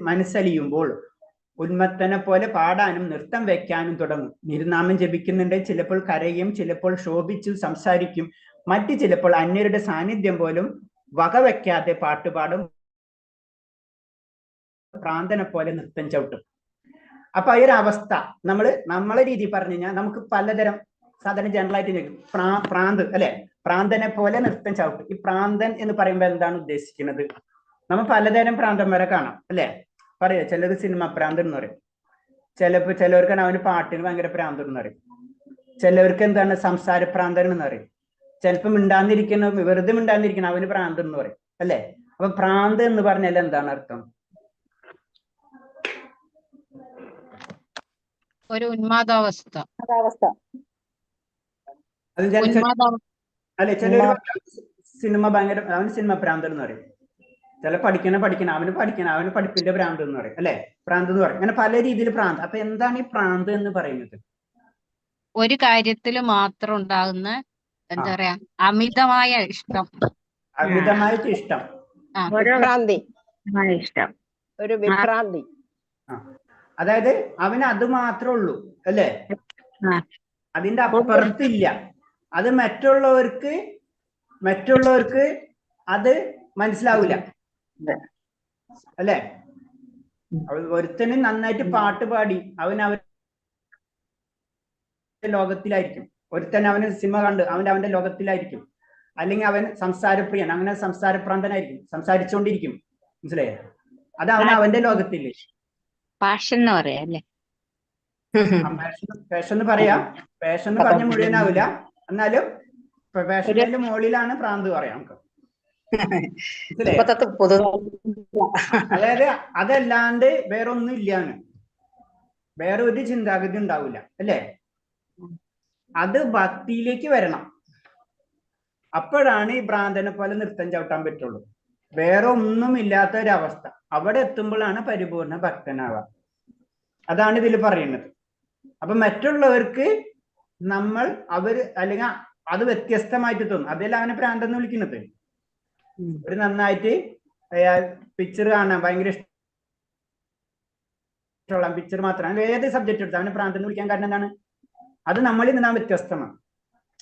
മനസ്സലിയുമ്പോൾ ഉന്മത്തനെ പോലെ പാടാനും നൃത്തം വെക്കാനും തുടങ്ങും. നിരുനാമം ജപിക്കുന്നുണ്ട്. ചിലപ്പോൾ കരയും, ചിലപ്പോൾ ശോഭിച്ചു സംസാരിക്കും, മറ്റു ചിലപ്പോൾ അന്യരുടെ സാന്നിധ്യം പോലും വകവെക്കാതെ പാട്ടുപാടും, പ്രാന്തനെ പോലെ നൃത്തം ചവിട്ടും. അപ്പൊ ഈ ഒരു അവസ്ഥ നമ്മളെ രീതി പറഞ്ഞു കഴിഞ്ഞാൽ നമുക്ക് പലതരം സാധാരണ ജനറലായിട്ട് പ്രാന്ത് അല്ലെ, പ്രാന്തനെ പോലെ നൃത്തം ചവിട്ടും. ഈ പ്രാന്തൻ എന്ന് പറയുമ്പോൾ എന്താണ് ഉദ്ദേശിക്കുന്നത്? നമ്മൾ പലതരം പ്രാന്തന്മാരെ കാണാം അല്ലെ. പറയാ ചിലർ സിനിമ പ്രാന്തൻ എന്ന് പറയും, ചിലവർക്ക് അവന് പാട്ടിന് ഭയങ്കര പ്രാന്തൻ എന്ന് പറയും, ചിലവർക്ക് എന്താണ് സംസാര പ്രാന്തൻ എന്ന് പറയും, ചിലപ്പോൾ വെറുതെ മിണ്ടാന്നിരിക്കണം അവന് പ്രാന്തൻ എന്ന് പറയും അല്ലെ. അപ്പൊ പ്രാന്ത് എന്ന് പറഞ്ഞാൽ എന്താണ് അർത്ഥം? ഒരു ഉന്മാദാവസ്ഥ. അല്ലെ ചിലർ സിനിമ ഭയങ്കര, അവന് സിനിമ പ്രാന്തൻ എന്ന് പറയും. ചില പഠിക്കണം അവന് പഠിപ്പിന്റെ ഭ്രാന്ത് എന്ന് പറയും അല്ലെ, ഭ്രാന്ത് എന്ന് പറയും. അങ്ങനെ പല രീതിയിൽ ഭ്രാന്ത്. അപ്പൊ എന്താണ് ഈ ഭ്രാന്ത് എന്ന് പറയുന്നത്? ഒരു കാര്യത്തിൽ മാത്രം ഉണ്ടാകുന്ന എന്താ പറയാ, അമിതമായ ഇഷ്ടം. അമിതമായിട്ട് ഇഷ്ടം, ഒരു വിഭ്രാന്തി. അതായത് അവന് അത് മാത്രമേ ഉള്ളൂ അല്ലേ, അതിന്റെ അപ്പുറത്തില്ല. അത് മറ്റുള്ളവർക്ക് അത് മനസ്സിലാവൂല അല്ലെ. ഒരുത്തന് നന്നായിട്ട് പാട്ട് പാടി അവന്റെ ലോകത്തിലായിരിക്കും. ഒരുത്തൻ അവന് സിനിമ കണ്ട് അവന്റെ ലോകത്തിലായിരിക്കും. അല്ലെങ്കിൽ അവൻ സംസാരപ്രിയൻ, അങ്ങനെ സംസാരപ്രാന്തനായിരിക്കും, സംസാരിച്ചുകൊണ്ടിരിക്കും. മനസ്സിലായോ? അത് അവന്റെ ലോകത്തില്ലേ. പാഷൻ എന്ന് പറയാ അല്ലേ. പാഷൻ എന്ന് പറയാം. പാഷൻ എന്ന് പറഞ്ഞ മുഴുവനാവില്ല, എന്നാലും പാഷന്റെ മുകളിലാണ് പ്രാന്ത് പറയാം നമുക്ക്. അതായത് അതല്ലാണ്ട് വേറൊന്നും ഇല്ലാന്ന്, വേറെ ഒരു ചിന്താഗതി ഉണ്ടാവില്ല അല്ലേ. അത് ഭക്തിയിലേക്ക് വരണം. അപ്പോഴാണ് ഈ ഭ്രാന്തനെ പോലെ നൃത്തം ചവിട്ടാൻ പറ്റുള്ളൂ. വേറെ ഒന്നും ഇല്ലാത്ത ഒരവസ്ഥ, അവിടെ എത്തുമ്പോഴാണ് പരിപൂർണ ഭക്തനാവുക. അതാണ് ഇതിൽ പറയുന്നത്. അപ്പൊ മറ്റുള്ളവർക്ക് അല്ലെങ്കിൽ അത് വ്യത്യസ്തമായിട്ട് തോന്നും. അതല്ല അവനെ ഭ്രാന്തെന്ന് വിളിക്കുന്നത്. ഒരു നന്നായിട്ട് പിക്ചർ കാണാൻ ഭയങ്കര ഇഷ്ടമുള്ള പിക്ചർ മാത്രമാണ്, ഏത് സബ്ജക്ട് എടുത്താൽ അവനെ ഭ്രാന്തെന്ന് വിളിക്കാൻ കാരണം എന്താണ്? അത് നമ്മളിൽ നിന്ന് വ്യത്യസ്തമാണ്.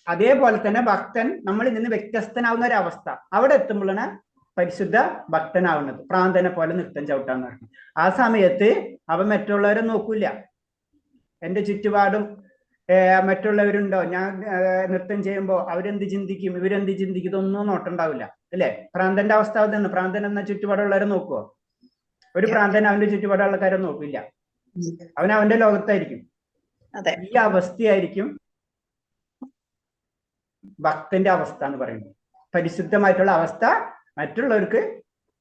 അതേപോലെ തന്നെ ഭക്തൻ നമ്മളിൽ നിന്ന് വ്യത്യസ്തനാവുന്ന ഒരു അവസ്ഥ അവിടെ എത്തുമ്പോഴാണ് പരിശുദ്ധ ഭക്തനാവുന്നത്. പ്രാന്തനെ പോലെ നൃത്തം ചവിട്ടാന്ന് പറഞ്ഞു. ആ സമയത്ത് അവൻ മറ്റുള്ളവരെ നോക്കൂല. എന്റെ ചുറ്റുപാടും മറ്റുള്ളവരുണ്ടോ, ഞാൻ നൃത്തം ചെയ്യുമ്പോൾ അവരെന്ത് ചിന്തിക്കും, ഇവരെന്ത് ചിന്തിക്കും, ഇതൊന്നും നോട്ടുണ്ടാവില്ല അല്ലെ? പ്രാന്തന്റെ അവസ്ഥ അതെന്ന്. പ്രാന്തൻ എന്ന ചുറ്റുപാടുള്ളവരെ നോക്കുവോ? ഒരു പ്രാന്തൻ അവന്റെ ചുറ്റുപാടുള്ള കാര്യം നോക്കില്ല. അവൻ അവന്റെ ലോകത്തായിരിക്കും. ഈ അവസ്ഥയായിരിക്കും ഭക്തന്റെ അവസ്ഥ എന്ന് പറയുന്നത്. പരിശുദ്ധമായിട്ടുള്ള അവസ്ഥ മറ്റുള്ളവർക്ക്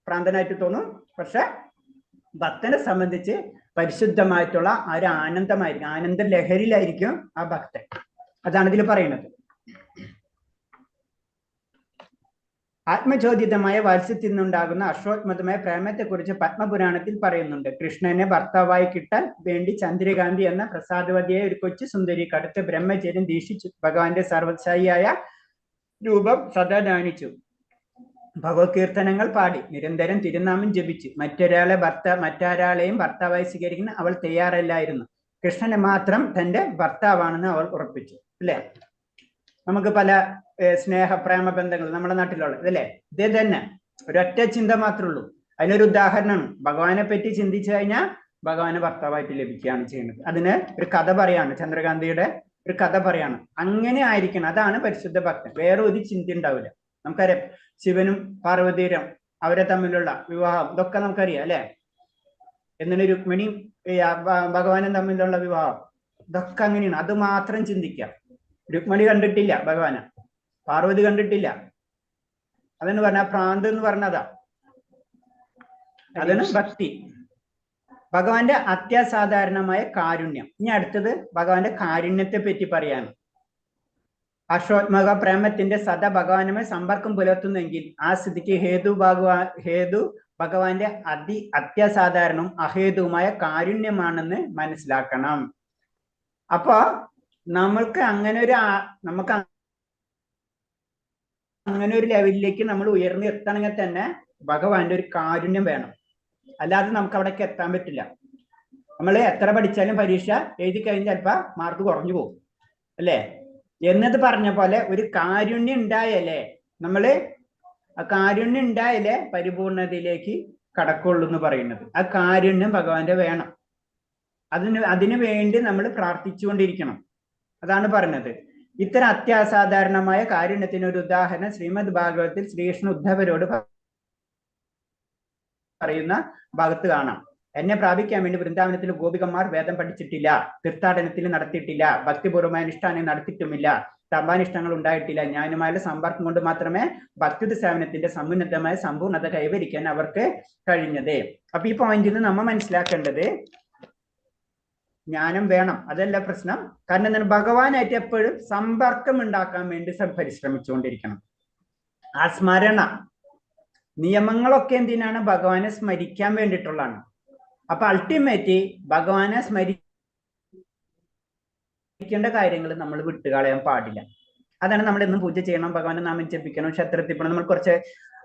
പ്രാന്തനായിട്ട് തോന്നും, പക്ഷെ ഭക്തനെ സംബന്ധിച്ച് പരിശുദ്ധമായിട്ടുള്ള ആ ഒരു ആനന്ദമായിരിക്കും, ആനന്ദ ലഹരിയിലായിരിക്കും ആ ഭക്തൻ. അതാണ് ഇതിൽ പറയുന്നത്. ആത്മചോദിതമായ വാത്സല്യത്തിൽ നിന്നുണ്ടാകുന്ന അശ്വത്മതമായ പ്രേമത്തെക്കുറിച്ച് പത്മപുരാണത്തിൽ പറയുന്നുണ്ട്. കൃഷ്ണനെ ഭർത്താവായി കിട്ടാൻ വേണ്ടി ചന്ദ്രകാന്തി എന്ന പ്രസാദവതിയായ ഒരു കൊച്ചു സുന്ദരി കടുത്ത ബ്രഹ്മചര്യം ദീക്ഷിച്ചു ഭഗവാന്റെ സർവ്വശായിയായ രൂപം സദാ ധ്യാനിച്ചു. ഭഗവത് കീർത്തനങ്ങൾ പാടി നിരന്തരം തിരുനാമം ജപിച്ചു. മറ്റൊരാളെയും ഭർത്താവായി സ്വീകരിക്കുന്ന അവൾ തയ്യാറല്ലായിരുന്നു. കൃഷ്ണനെ മാത്രം തന്റെ ഭർത്താവാണെന്ന് അവൾ ഉറപ്പിച്ചു. അല്ലെ? നമുക്ക് പല സ്നേഹ പ്രേമ ബന്ധങ്ങൾ നമ്മുടെ നാട്ടിലുള്ള ഇതല്ലേ, ഇതേ തന്നെ ഒരൊറ്റ ചിന്ത മാത്രമേ ഉള്ളൂ. അതിനൊരു ഉദാഹരണമാണ്. ഭഗവാനെ പറ്റി ചിന്തിച്ചു കഴിഞ്ഞാൽ ഭഗവാനെ ഭർത്താവായിട്ട് ലഭിക്കുകയാണ് ചെയ്യുന്നത്. അതിന് ഒരു കഥ പറയാണ്, ചന്ദ്രകാന്തിയുടെ ഒരു കഥ പറയാണ്. അങ്ങനെ ആയിരിക്കണം, അതാണ് പരിശുദ്ധ ഭക്തൻ. വേറെ ഒരു ചിന്ത ഉണ്ടാവില്ല. നമുക്കറിയാം ശിവനും പാർവതിയും അവരെ തമ്മിലുള്ള വിവാഹം, ഇതൊക്കെ നമുക്കറിയാം അല്ലെ? എന്നിട്ട് രുക്മിണിയും ഭഗവാനും തമ്മിലുള്ള വിവാഹം, ഇതൊക്കെ അങ്ങനെയാണ്. അത് മാത്രം ചിന്തിക്കാം. രുക്മിണി കണ്ടിട്ടില്ല ഭഗവാനെ, പാർവതി കണ്ടിട്ടില്ല. അതെന്ന് പറഞ്ഞ പ്രാന്ത് എന്ന് പറഞ്ഞതാ. അതാണ് ഭക്തി. ഭഗവാന്റെ അത്യാസാധാരണമായ കാരുണ്യം. ഇനി അടുത്തത് ഭഗവാന്റെ കാരുണ്യത്തെ പറ്റി പറയാണ്. അശ്വത്മക പ്രേമത്തിന്റെ സദാ ഭഗവാനുമായി സമ്പർക്കം പുലർത്തുന്നെങ്കിൽ ആ സ്ഥിതിക്ക് ഹേതു ഭഗവാന്റെ അത്യാസാധാരണവും അഹേതുവുമായ കാരുണ്യമാണെന്ന് മനസ്സിലാക്കണം. അപ്പൊ നമുക്ക് അങ്ങനെ ഒരു ലെവലിലേക്ക് നമ്മൾ ഉയർന്നു എത്തണമെങ്കിൽ തന്നെ ഭഗവാന്റെ ഒരു കാരുണ്യം വേണം. അല്ലാതെ നമുക്ക് അവിടേക്ക് എത്താൻ പറ്റില്ല. നമ്മൾ എത്ര പഠിച്ചാലും പരീക്ഷ എഴുതി കഴിഞ്ഞാൽ ചിലപ്പോൾ മാർക്ക് കുറഞ്ഞു പോകും അല്ലേ? എന്നത് പറഞ്ഞ പോലെ ഒരു കാരുണ്യം ഉണ്ടായാലേ കാരുണ്യം ഉണ്ടായാലേ പരിപൂർണതയിലേക്ക് കടക്കുള്ളൂ എന്ന് പറയുന്നത്. ആ കാരുണ്യം ഭഗവാന്റെ വേണം. അതിനു വേണ്ടി നമ്മൾ പ്രാർത്ഥിച്ചുകൊണ്ടിരിക്കണം. അതാണ് പറഞ്ഞത്. ഇത്തരം അത്യാസാധാരണമായ കാരുണ്യത്തിന് ഒരു ഉദാഹരണം ശ്രീമദ് ഭാഗവതത്തിൽ ശ്രീകൃഷ്ണ ഉദ്ധവരോട് പറയുന്ന ഭാഗത്ത് കാണാം. എന്നെ പ്രാപിക്കാൻ വേണ്ടി വൃന്ദാവനത്തിൽ ഗോപികന്മാർ വേദം പഠിച്ചിട്ടില്ല, തീർത്ഥാടനത്തിൽ നടത്തിയിട്ടില്ല, ഭക്തിപൂർവമായ അനുഷ്ഠാനം നടത്തിയിട്ടുമില്ല, തപാനിഷ്ടങ്ങൾ ഉണ്ടായിട്ടില്ല. ഞാനുമായുള്ള സമ്പർക്കം കൊണ്ട് മാത്രമേ ഭക്തി സേവനത്തിന്റെ സമുന്നതമായ സമ്പൂർണത കൈവരിക്കാൻ അവർക്ക് കഴിഞ്ഞത്. അപ്പൊ ഈ പോയിന്റിൽ നിന്ന് നമ്മൾ മനസ്സിലാക്കേണ്ടത് ജ്ഞാനം വേണം, അതല്ല പ്രശ്നം. കാരണം എന്താണ്? ഭഗവാനായിട്ട് എപ്പോഴും സമ്പർക്കം ഉണ്ടാക്കാൻ വേണ്ടി പരിശ്രമിച്ചുകൊണ്ടിരിക്കണം. ആ സ്മരണ നിയമങ്ങളൊക്കെ എന്തിനാണ്? ഭഗവാനെ സ്മരിക്കാൻ വേണ്ടിയിട്ടുള്ളതാണ്. അപ്പൊ അൾട്ടിമേറ്റ് ഭഗവാനെ സ്മരിക്കേണ്ട കാര്യങ്ങൾ നമ്മൾ വിട്ടുകളയാൻ പാടില്ല. അതാണ് നമ്മൾ എന്നും പൂജ ചെയ്യണം, ഭഗവാനെ നാമം ജപിക്കണം, ക്ഷേത്രത്തിൽ പോകണം. നമ്മൾ കുറച്ച്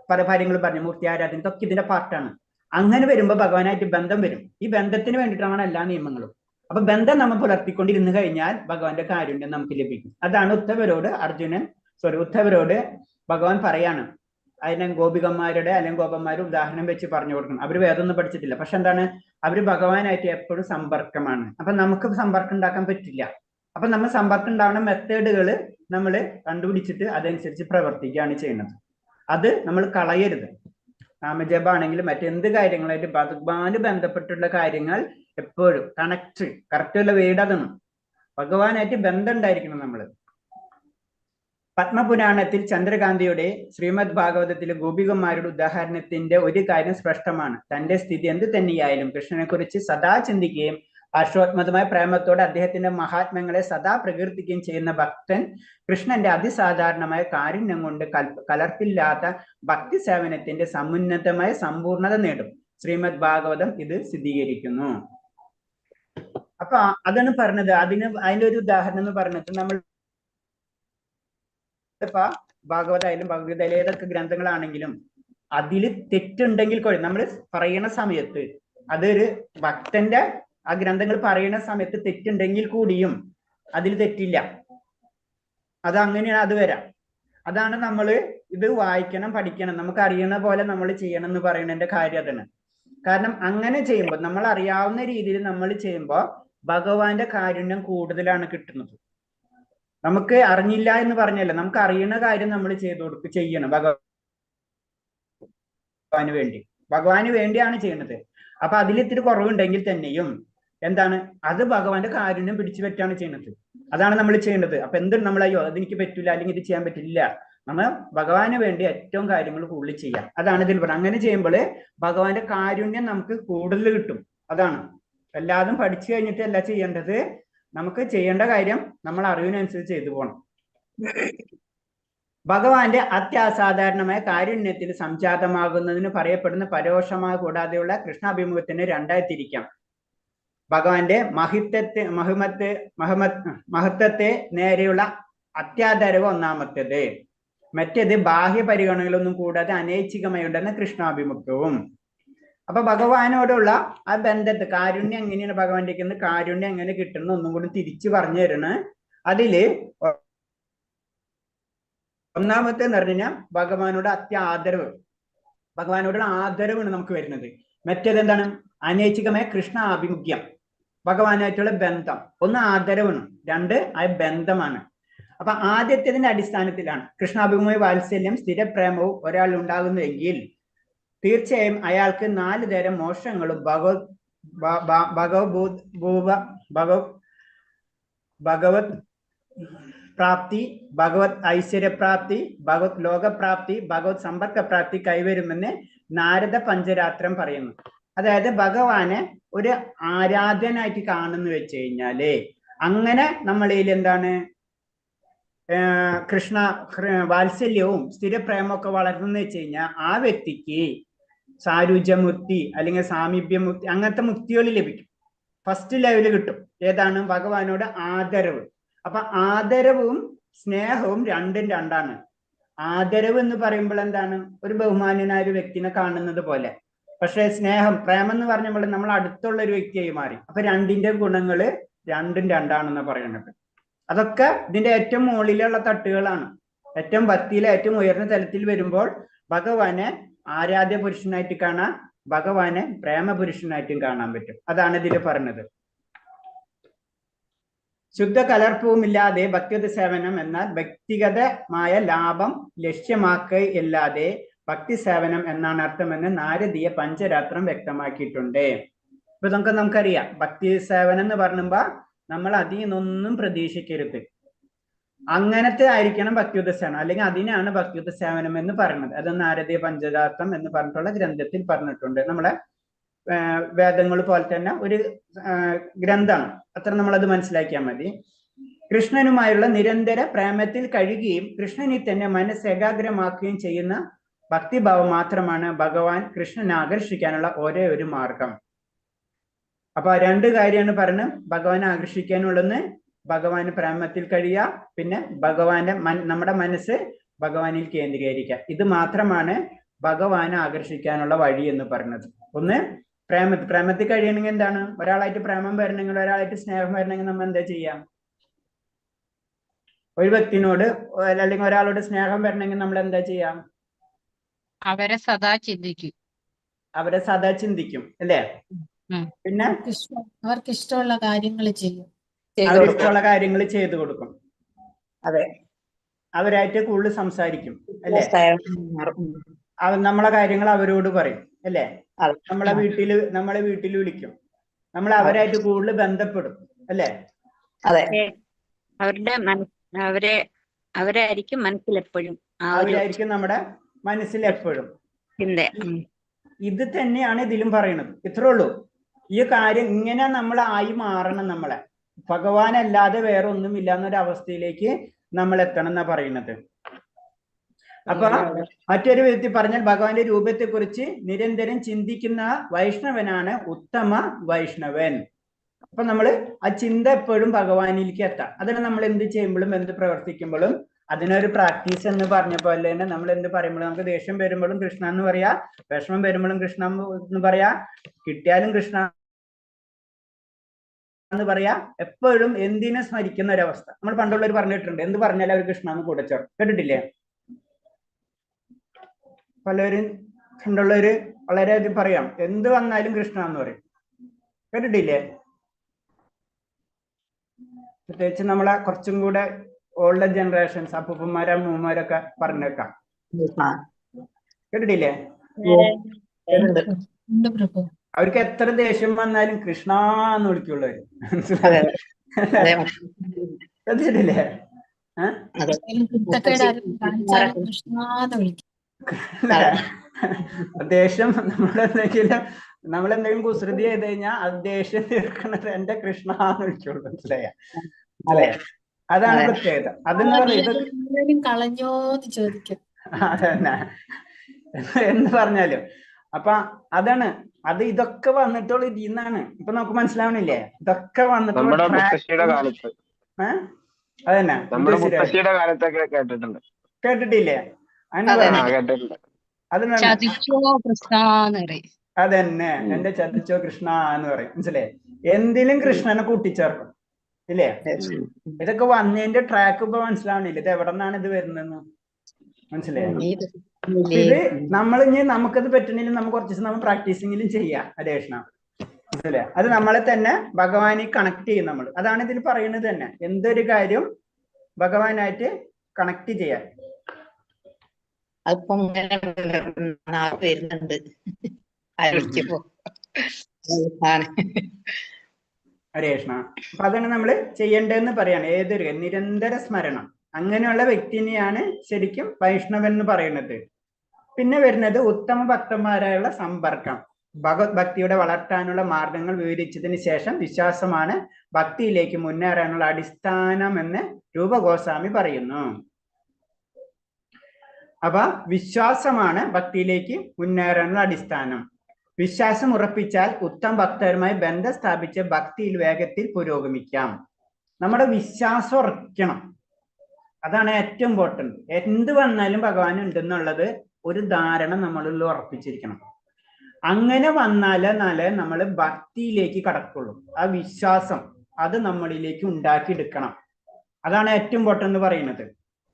പല കാര്യങ്ങൾ പറഞ്ഞു, മൂർത്തി ആരാധന, ഇതൊക്കെ ഇതിന്റെ പാർട്ടാണ്. അങ്ങനെ വരുമ്പോൾ ഭഗവാനായിട്ട് ബന്ധം വരും. ഈ ബന്ധത്തിന് വേണ്ടിയിട്ടാണ് എല്ലാ നിയമങ്ങളും. അപ്പൊ ബന്ധം നമ്മൾ പുലർത്തിക്കൊണ്ടിരുന്നു കഴിഞ്ഞാൽ ഭഗവാന്റെ കാരുണ്യം നമുക്ക് ലഭിക്കും. അതാണ് ഉദ്ധവരോട് ഭഗവാൻ പറയാണ്. അതിനെ ഗോപികന്മാരുടെ അല്ലെങ്കിൽ ഗോപന്മാരുടെ ഉദാഹരണം വെച്ച് പറഞ്ഞു കൊടുക്കണം. അവര് വേദമൊന്നും പഠിച്ചിട്ടില്ല, പക്ഷെ എന്താണ്, അവര് ഭഗവാനായിട്ട് എപ്പോഴും സമ്പർക്കമാണ്. അപ്പൊ നമുക്ക് സമ്പർക്കം ഉണ്ടാക്കാൻ പറ്റില്ല. അപ്പൊ നമ്മൾ സമ്പർക്കം ഉണ്ടാവുന്ന മെത്തേഡുകൾ നമ്മൾ കണ്ടുപിടിച്ചിട്ട് അതനുസരിച്ച് പ്രവർത്തിക്കുകയാണ് ചെയ്യുന്നത്. അത് നമ്മൾ കളയരുത്. നാമജപാണെങ്കിലും മറ്റെന്ത് കാര്യങ്ങളായിട്ട് ഭഗവാന് ബന്ധപ്പെട്ടുള്ള കാര്യങ്ങൾ എപ്പോഴും കറക്റ്റുള്ള വേട് അതാണ്. ഭഗവാനായിട്ട് ബന്ധം ഉണ്ടായിരിക്കണം നമ്മൾ. പത്മപുരാണത്തിൽ ചന്ദ്രകാന്തിയുടെ ശ്രീമദ് ഭാഗവതത്തിലെ ഗോപികന്മാരുടെ ഉദാഹരണത്തിന്റെ ഒരു കാര്യം സ്പഷ്ടമാണ്. തന്റെ സ്ഥിതി എന്ത് തന്നെയായാലും കൃഷ്ണനെ കുറിച്ച് സദാ ചിന്തിക്കുകയും ആശ്വാത്മകമായ പ്രേമത്തോടെ അദ്ദേഹത്തിന്റെ മഹാത്മ്യങ്ങളെ സദാ പ്രകീർത്തിക്കുകയും ചെയ്യുന്ന ഭക്തൻ കൃഷ്ണന്റെ അതിസാധാരണമായ കാരുണ്യം കൊണ്ട് കലർപ്പില്ലാത്ത ഭക്തി സേവനത്തിന്റെ സമുന്നതമായ സമ്പൂർണത നേടും. ശ്രീമദ് ഭാഗവതം ഇത് സ്ഥിരീകരിക്കുന്നു. അപ്പൊ അതാണ് പറഞ്ഞത്. അതിന്റെ ഒരു ഉദാഹരണം എന്ന് പറഞ്ഞിട്ട് നമ്മൾ ഭാഗവതായാലും ഭഗവതായാലും ഏതൊക്കെ ഗ്രന്ഥങ്ങളാണെങ്കിലും അതിൽ തെറ്റുണ്ടെങ്കിൽ നമ്മൾ പറയുന്ന സമയത്ത് അതൊരു ഭക്തന്റെ ആ ഗ്രന്ഥങ്ങൾ പറയുന്ന സമയത്ത് തെറ്റുണ്ടെങ്കിൽ കൂടിയും അതിൽ തെറ്റില്ല. അത് അങ്ങനെയാണ്, അത് വരാം. അതാണ് നമ്മൾ ഇത് വായിക്കണം, പഠിക്കണം, നമുക്ക് അറിയണ പോലെ നമ്മൾ ചെയ്യണം എന്ന് പറയുന്നതിന്റെ കാര്യം അതാണ്. കാരണം അങ്ങനെ ചെയ്യുമ്പോൾ, നമ്മൾ അറിയാവുന്ന രീതിയിൽ നമ്മൾ ചെയ്യുമ്പോൾ ഭഗവാന്റെ കാരുണ്യം കൂടുതലാണ് കിട്ടുന്നത്. നമുക്ക് അറിഞ്ഞില്ല എന്ന് പറഞ്ഞല്ല, നമുക്ക് അറിയുന്ന കാര്യം നമ്മൾ ചെയ്യണം ഭഗവാന് വേണ്ടി. ഭഗവാന് വേണ്ടിയാണ് ചെയ്യുന്നത്. അപ്പൊ അതിൽ ഇത്തിരി കുറവുണ്ടെങ്കിൽ തന്നെയും എന്താണ്, അത് ഭഗവാന്റെ കാരുണ്യം പിടിച്ചു പറ്റാണ് ചെയ്യുന്നത്. അതാണ് നമ്മൾ ചെയ്യേണ്ടത്. അപ്പൊ എന്തും നമ്മൾ അയ്യോ അതെനിക്ക് പറ്റില്ല, അല്ലെങ്കിൽ ഇത് ചെയ്യാൻ പറ്റില്ല, നമ്മൾ ഭഗവാന് വേണ്ടി ഏറ്റവും കാര്യങ്ങൾ കൂടുതൽ ചെയ്യാം. അതാണ് ഇതിൽ പറയുന്നത്. അങ്ങനെ ചെയ്യുമ്പോൾ ഭഗവാന്റെ കാരുണ്യം നമുക്ക് കൂടുതൽ കിട്ടും. അതാണ് എല്ലാതും പഠിച്ചു കഴിഞ്ഞിട്ട് അല്ല ചെയ്യേണ്ടത്. നമുക്ക് ചെയ്യേണ്ട കാര്യം നമ്മൾ അറിവിനനുസരിച്ച് ചെയ്തു പോകണം. ഭഗവാന്റെ അത്യാസാധാരണമായ കാരുണ്യത്തിൽ സംജാതമാകുന്നതിന് പറയപ്പെടുന്ന പരോക്ഷമായ കൂടാതെയുള്ള കൃഷ്ണാഭിമുഖത്തിന് രണ്ടായി തിരിക്കാം. ഭഗവാന്റെ മഹത്വത്തെ നേരെയുള്ള അത്യാദരവ് ഒന്നാമത്തേത്, മറ്റേത് ബാഹ്യ പരിഗണനകളൊന്നും കൂടാതെ അനൈച്ഛികമായുണ്ടെന്ന കൃഷ്ണാഭിമുഖവും. അപ്പൊ ഭഗവാനോടുള്ള ആ ബന്ധത്തെ, കാരുണ്യം എങ്ങനെയാണ് ഭഗവാന്റെ കാരുണ്യം എങ്ങനെ കിട്ടുന്ന ഒന്നും കൂടി തിരിച്ചു പറഞ്ഞു തരുന്നു. അതില് ഒന്നാമത്തെ എന്ന് പറഞ്ഞു കഴിഞ്ഞാൽ ഭഗവാനോട് അത്യാദരവ്, ഭഗവാനോടുള്ള ആദരവാണ് നമുക്ക് വരുന്നത്. മറ്റേത് എന്താണ്, അനൈച്ഛികമായ കൃഷ്ണ ആഭിമുഖ്യം, ഭഗവാനായിട്ടുള്ള ബന്ധം. ഒന്ന് ആദരവാണ്, രണ്ട് ആ ബന്ധമാണ്. അപ്പൊ ആദ്യത്തേതിന്റെ അടിസ്ഥാനത്തിലാണ് കൃഷ്ണാഭിമുഖ വാത്സല്യം സ്ഥിരപ്രേമവും ഒരാൾ ഉണ്ടാകുന്നുവെങ്കിൽ തീർച്ചയായും അയാൾക്ക് 4 തരം മോക്ഷങ്ങളും ഭഗവത് പ്രാപ്തി, ഭഗവത് ഐശ്വര്യപ്രാപ്തി, ഭഗവത് ലോകപ്രാപ്തി, ഭഗവത് സമ്പർക്ക പ്രാപ്തി കൈവരുമെന്ന് നാരദ പഞ്ചരാത്രം പറയുന്നു. അതായത് ഭഗവാനെ ഒരു ആരാധനായിട്ട് കാണുന്നു വെച്ച് കഴിഞ്ഞാല്, അങ്ങനെ നമ്മളിൽ എന്താണ് കൃഷ്ണ വാത്സല്യവും സ്ഥിരപ്രേമൊക്കെ വളർന്നു വെച്ച് കഴിഞ്ഞാൽ ആ വ്യക്തിക്ക് സാരുജ്യമുക്തി അല്ലെങ്കിൽ സാമീപ്യമുക്തി അങ്ങനത്തെ മുക്തികൾ ലഭിക്കും. ഫസ്റ്റ് ലെവല് കിട്ടും. ഏതാണ്, ഭഗവാനോട് ആദരവ്. അപ്പൊ ആദരവും സ്നേഹവും രണ്ടും രണ്ടാണ്. ആദരവ് എന്ന് പറയുമ്പോൾ എന്താണ്, ഒരു ബഹുമാന്യനായ ഒരു വ്യക്തിനെ കാണുന്നത് പോലെ. പക്ഷെ സ്നേഹം, പ്രേമം എന്ന് പറഞ്ഞപ്പോൾ നമ്മൾ അടുത്തുള്ള ഒരു വ്യക്തിയായി മാറി. അപ്പൊ രണ്ടിന്റെ ഗുണങ്ങള് രണ്ടും രണ്ടാണെന്ന് പറയുന്നത്. അതൊക്കെ ഇതിന്റെ ഏറ്റവും മുകളിലുള്ള തട്ടുകളാണ്. ഏറ്റവും ഭക്തിയിലെ ഏറ്റവും ഉയർന്ന തലത്തിൽ വരുമ്പോൾ ഭഗവാനെ ആരാധ്യ പുരുഷനായിട്ട് കാണാം, ഭഗവാനെ പ്രേമപുരുഷനായിട്ടും കാണാൻ പറ്റും. അതാണ് ഇതിൽ പറഞ്ഞത്. ശുദ്ധ കലർപ്പവുമില്ലാതെ ഭക്തിയുത സേവനം എന്നാൽ വ്യക്തിഗതമായ ലാഭം ലക്ഷ്യമാക്കയില്ലാതെ ഭക്തി സേവനം എന്നാണ് അർത്ഥമെന്ന് നാരദീയ പഞ്ചരാത്രം വ്യക്തമാക്കിയിട്ടുണ്ട്. ഇപ്പൊ നമുക്കറിയാം, ഭക്തി സേവനം എന്ന് പറയുമ്പോ നമ്മൾ അതിൽ നിന്നൊന്നും പ്രതീക്ഷിക്കരുത്. അങ്ങനത്തെ ആയിരിക്കണം ഭക്തിയുത സേവനം, അല്ലെങ്കിൽ അതിനാണ് ഭക്തിയുത സേവനം എന്ന് പറയുന്നത്. അത് നാരദീയ പഞ്ചരാത്രം എന്ന് പറഞ്ഞിട്ടുള്ള ഗ്രന്ഥത്തിൽ പറഞ്ഞിട്ടുണ്ട്. നമ്മളെ വേദങ്ങൾ പോലെ തന്നെ ഒരു ഗ്രന്ഥമാണ്. അത്ര നമ്മളത് മനസ്സിലാക്കിയാൽ മതി. കൃഷ്ണനുമായുള്ള നിരന്തര പ്രേമത്തിൽ കഴിയുകയും കൃഷ്ണനിൽ തന്നെ മനസ്സ് ഏകാഗ്രമാക്കുകയും ചെയ്യുന്ന ഭക്തിഭാവം മാത്രമാണ് ഭഗവാൻ കൃഷ്ണനെ ആകർഷിക്കാനുള്ള ഒരേ ഒരു മാർഗം. അപ്പൊ 2 കാര്യമാണ് പറഞ്ഞ് ഭഗവാനെ ആകർഷിക്കാനുള്ളതെന്ന്, ഭഗവാന് പ്രേമത്തിൽ കഴിയുക, പിന്നെ ഭഗവാന്റെ നമ്മുടെ മനസ്സ് ഭഗവാനിൽ കേന്ദ്രീകരിക്കുക. ഇത് മാത്രമാണ് ഭഗവാനെ ആകർഷിക്കാനുള്ള വഴി എന്ന് പറയുന്നത്. ഒന്ന് പ്രേമത്തിൽ കഴിയണമെങ്കിൽ എന്താണ്, ഒരാളായിട്ട് പ്രേമം വരണമെങ്കിൽ, ഒരാളായിട്ട് സ്നേഹം വരണമെങ്കിൽ നമ്മൾ എന്താ ചെയ്യാം? ഒരു വ്യക്തിനോട് അല്ലെങ്കിൽ ഒരാളോട് സ്നേഹം വരണമെങ്കിൽ നമ്മൾ എന്താ ചെയ്യാം? അവരെ സദാ ചിന്തിക്കും. അവരെ സദാ ചിന്തിക്കും, അല്ലേ? പിന്നെ അവർക്ക് ഇഷ്ടമുള്ള കാര്യങ്ങൾ ചെയ്യും, അവരിഷ്ടമുള്ള കാര്യങ്ങൾ ചെയ്തു കൊടുക്കും. അതെ, അവരായിട്ട് കൂടുതൽ സംസാരിക്കും, അല്ലേ? നമ്മളെ കാര്യങ്ങൾ അവരോട് പറയും, അല്ലേ? നമ്മളെ വീട്ടിൽ വിളിക്കും, നമ്മൾ അവരായിട്ട് കൂടുതൽ ബന്ധപ്പെടും, അല്ലേ? അതെ, അവരായിരിക്കും മനസ്സിലെപ്പോഴും, അവരായിരിക്കും നമ്മുടെ മനസ്സിൽ എപ്പോഴും. ഇത് തന്നെയാണ് ഇതിലും പറയുന്നത്. ഇത്രേ ഉള്ളൂ. ഈ കാര്യം ഇങ്ങനെ നമ്മൾ ആയി മാറണം. നമ്മളെ ഭഗവാനല്ലാതെ വേറെ ഒന്നുമില്ല എന്നൊരവസ്ഥയിലേക്ക് നമ്മൾ എത്തണം എന്നാ പറയുന്നത്. അപ്പൊ മറ്റൊരു വിധത്തിൽ പറഞ്ഞാൽ ഭഗവാന്റെ രൂപത്തെ കുറിച്ച് നിരന്തരം ചിന്തിക്കുന്ന വൈഷ്ണവനാണ് ഉത്തമ വൈഷ്ണവൻ. അപ്പൊ നമ്മൾ ആ ചിന്ത എപ്പോഴും ഭഗവാനിലേക്ക് എത്താം. അതിന് നമ്മൾ എന്ത് ചെയ്യുമ്പോഴും എന്ത് പ്രവർത്തിക്കുമ്പോഴും അതിനൊരു പ്രാക്ടീസ് എന്ന് പറഞ്ഞ പോലെ തന്നെ നമ്മൾ എന്ത് പറയുമ്പോഴും, നമുക്ക് ദേഷ്യം വരുമ്പോഴും കൃഷ്ണ എന്ന് പറയാ, വിഷമം വരുമ്പോഴും കൃഷ്ണ എന്ന് പറയാ, കിട്ടിയാലും കൃഷ്ണ എന്ന് പറയാ, എപ്പോഴും എന്തിനെ സ്മരിക്കുന്ന ഒരവസ്ഥ. നമ്മൾ പണ്ടുള്ളവർ പറഞ്ഞിട്ടുണ്ട്, എന്ത് പറഞ്ഞാലും അവർ കൃഷ്ണ എന്ന് കൂടെ ചേർക്കും. കേട്ടിട്ടില്ലേ? പലരും പണ്ടുള്ളവര് വളരെയധികം പറയാം, എന്ത് വന്നാലും കൃഷ്ണ എന്ന് പറയും. കേട്ടിട്ടില്ലേ? പ്രത്യേകിച്ച് നമ്മളെ കുറച്ചും കൂടെ ഓൾഡർ ജനറേഷൻസ്, അപ്പൂപ്പന്മാരും അമ്മൂമ്മമാരൊക്കെ പറഞ്ഞേക്കാം. കേട്ടിട്ടില്ലേ? ഉണ്ട് പ്രഭു. അവർക്ക് എത്ര ദേഷ്യം വന്നാലും കൃഷ്ണ എന്ന് വിളിക്കുള്ളവര്. കേട്ടിട്ടില്ലേ? കുത്തക്കേട് ആരും കാണിച്ചാലും കൃഷ്ണാന്ന് വിളിക്കും. ദേഷ്യം നമ്മളെന്തെങ്കിലും കുസൃതി ചെയ്ത് കഴിഞ്ഞാൽ അത് ദേഷ്യം തീർക്കണത് എന്റെ കൃഷ്ണ എന്ന് വിളിക്കുള്ളൂ. മനസ്സിലായ? അതാണ് പ്രത്യേകത. അതെന്ന് പറയുന്നത് കളഞ്ഞോന്ന് ചോദിക്കും. അതന്നെ എന്ന് പറഞ്ഞാലും. അപ്പൊ അതാണ് അത്. ഇതൊക്കെ വന്നിട്ടുള്ള ഇതിന്നാണ്. ഇപ്പൊ നമുക്ക് മനസ്സിലാവണില്ലേ? ഇതൊക്കെ വന്നിട്ടുള്ള അതന്നെ. കേട്ടിട്ടില്ലേ? അതന്നെ, എന്റെ ചതിച്ചോ കൃഷ്ണ എന്ന് പറയും. മനസ്സിലായി? എന്തിലും കൃഷ്ണനെ കൂട്ടിച്ചേർക്കും ഇല്ലേ? ഇതൊക്കെ വന്നതിന്റെ ട്രാക്ക് ഇപ്പൊ മനസ്സിലാവണില്ല. ഇത് എവിടെ നിന്നാണ് ഇത് വരുന്നതെന്ന് മനസ്സിലായി? ഇത് നമ്മൾ ഇനി നമുക്കത് പറ്റണില്ല, നമുക്ക് കുറച്ച് ദിവസം നമ്മൾ പ്രാക്ടീസിങ്ങിലും ചെയ്യാം. അന്വേഷണം മനസ്സിലായി? അത് നമ്മളെ തന്നെ ഭഗവാനെ കണക്ട് ചെയ്യും നമ്മൾ. അതാണ് ഇതിൽ പറയുന്നത് തന്നെ. എന്തൊരു കാര്യം ഭഗവാനായിട്ട് കണക്ട് ചെയ്യാൻ. അതിപ്പോ ഇങ്ങനെ വരുന്നുണ്ട്. ഹരേ കൃഷ്ണ. അപ്പൊ അതാണ് നമ്മൾ ചെയ്യേണ്ടതെന്ന് പറയാണ്. ഏതൊരു നിരന്തര സ്മരണം. അങ്ങനെയുള്ള വ്യക്തിനെയാണ് ശരിക്കും വൈഷ്ണവൻ എന്ന് പറയുന്നത്. പിന്നെ വരുന്നത് ഉത്തമ ഭക്തന്മാരായുള്ള സമ്പർക്കം. ഭഗവത് ഭക്തിയുടെ വളർത്താനുള്ള മാർഗങ്ങൾ വിവരിച്ചതിന് ശേഷം വിശ്വാസമാണ് ഭക്തിയിലേക്ക് മുന്നേറാനുള്ള അടിസ്ഥാനം എന്ന് രൂപഗോസ്വാമി പറയുന്നു. അപ്പൊ വിശ്വാസമാണ് ഭക്തിയിലേക്ക് മുന്നേറാനുള്ള അടിസ്ഥാനം. വിശ്വാസം ഉറപ്പിച്ചാൽ ഉത്തമ ഭക്തരുമായി ബന്ധം സ്ഥാപിച്ച് ഭക്തിയിൽ വേഗത്തിൽ പുരോഗമിക്കാം. നമ്മുടെ വിശ്വാസം ഉറക്കണം. അതാണ് ഏറ്റവും ഇമ്പോർട്ടൻറ്റ്. എന്ത് വന്നാലും ഭഗവാൻ ഉണ്ടെന്നുള്ളത് ഒരു ധാരണ നമ്മളിൽ ഉറപ്പിച്ചിരിക്കണം. അങ്ങനെ വന്നാലേ നമ്മൾ ഭക്തിയിലേക്ക് കടക്കുള്ളൂ. ആ വിശ്വാസം അത് നമ്മളിലേക്ക് ഉണ്ടാക്കിയെടുക്കണം. അതാണ് ഏറ്റവും ഇമ്പോർട്ടൻ്റ് എന്ന് പറയുന്നത്.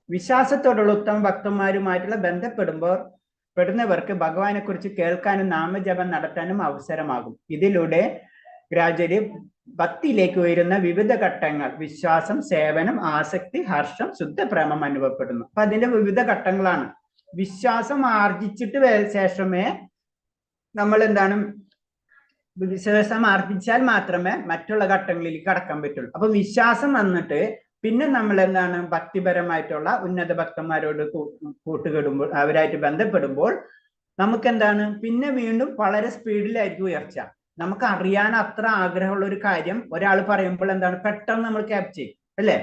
വിശ്വാസത്തോടുള്ള ഉത്തമ ഭക്തന്മാരുമായിട്ടുള്ള ബന്ധപ്പെടുന്നവർക്ക് ഭഗവാനെ കുറിച്ച് കേൾക്കാനും നാമജപം നടത്താനും അവസരമാകും. ഇതിലൂടെ ഗ്രാജുവലി ഭക്തിയിലേക്ക് ഉയരുന്ന വിവിധ ഘട്ടങ്ങൾ വിശ്വാസം, സേവനം, ആസക്തി, ഹർഷം, ശുദ്ധപ്രേമം അനുഭവപ്പെടുന്നു. അപ്പൊ അതിന്റെ വിവിധ ഘട്ടങ്ങളാണ്. വിശ്വാസം ആർജിച്ചിട്ട് ശേഷമേ നമ്മൾ എന്താണ്, വിശ്വാസം ആർജിച്ചാൽ മാത്രമേ മറ്റുള്ള ഘട്ടങ്ങളിലേക്ക് കടക്കാൻ പറ്റുള്ളൂ. അപ്പൊ വിശ്വാസം വന്നിട്ട് പിന്നെ നമ്മൾ എന്താണ്, ഭക്തിപരമായിട്ടുള്ള ഉന്നത ഭക്തന്മാരോട് കൂട്ടുകെടുമ്പോൾ അവരായിട്ട് ബന്ധപ്പെടുമ്പോൾ നമുക്ക് എന്താണ്, പിന്നെ വീണ്ടും വളരെ സ്പീഡിലായിരിക്കും ഉയർച്ച. നമുക്ക് അറിയാൻ അത്ര ആഗ്രഹമുള്ള ഒരു കാര്യം ഒരാൾ പറയുമ്പോൾ എന്താണ്, പെട്ടെന്ന് നമ്മൾ ക്യാപ്ചർ ചെയ്യും അല്ലേ?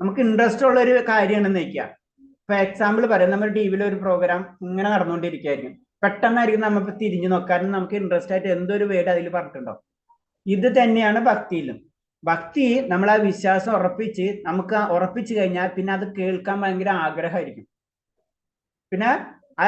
നമുക്ക് ഇൻട്രസ്റ്റ് ഉള്ള ഒരു കാര്യമാണെന്ന് വയ്ക്കുക. ഇപ്പൊ എക്സാമ്പിൾ പറയാം, നമ്മൾ ടി വിയിൽ ഒരു പ്രോഗ്രാം ഇങ്ങനെ നടന്നുകൊണ്ടിരിക്കുകയായിരിക്കും. പെട്ടെന്നായിരിക്കും നമുക്ക് തിരിഞ്ഞു നോക്കാനും നമുക്ക് ഇൻട്രസ്റ്റ് ആയിട്ട് എന്തൊരു വേർഡ് അതിൽ പറഞ്ഞിട്ടുണ്ടാവും. ഇത് തന്നെയാണ് ഭക്തിയിലും. ഭക്തി നമ്മൾ ആ വിശ്വാസം നമുക്ക് ഉറപ്പിച്ചു കഴിഞ്ഞാൽ പിന്നെ അത് കേൾക്കാൻ ഭയങ്കര ആഗ്രഹമായിരിക്കും. പിന്നെ ആ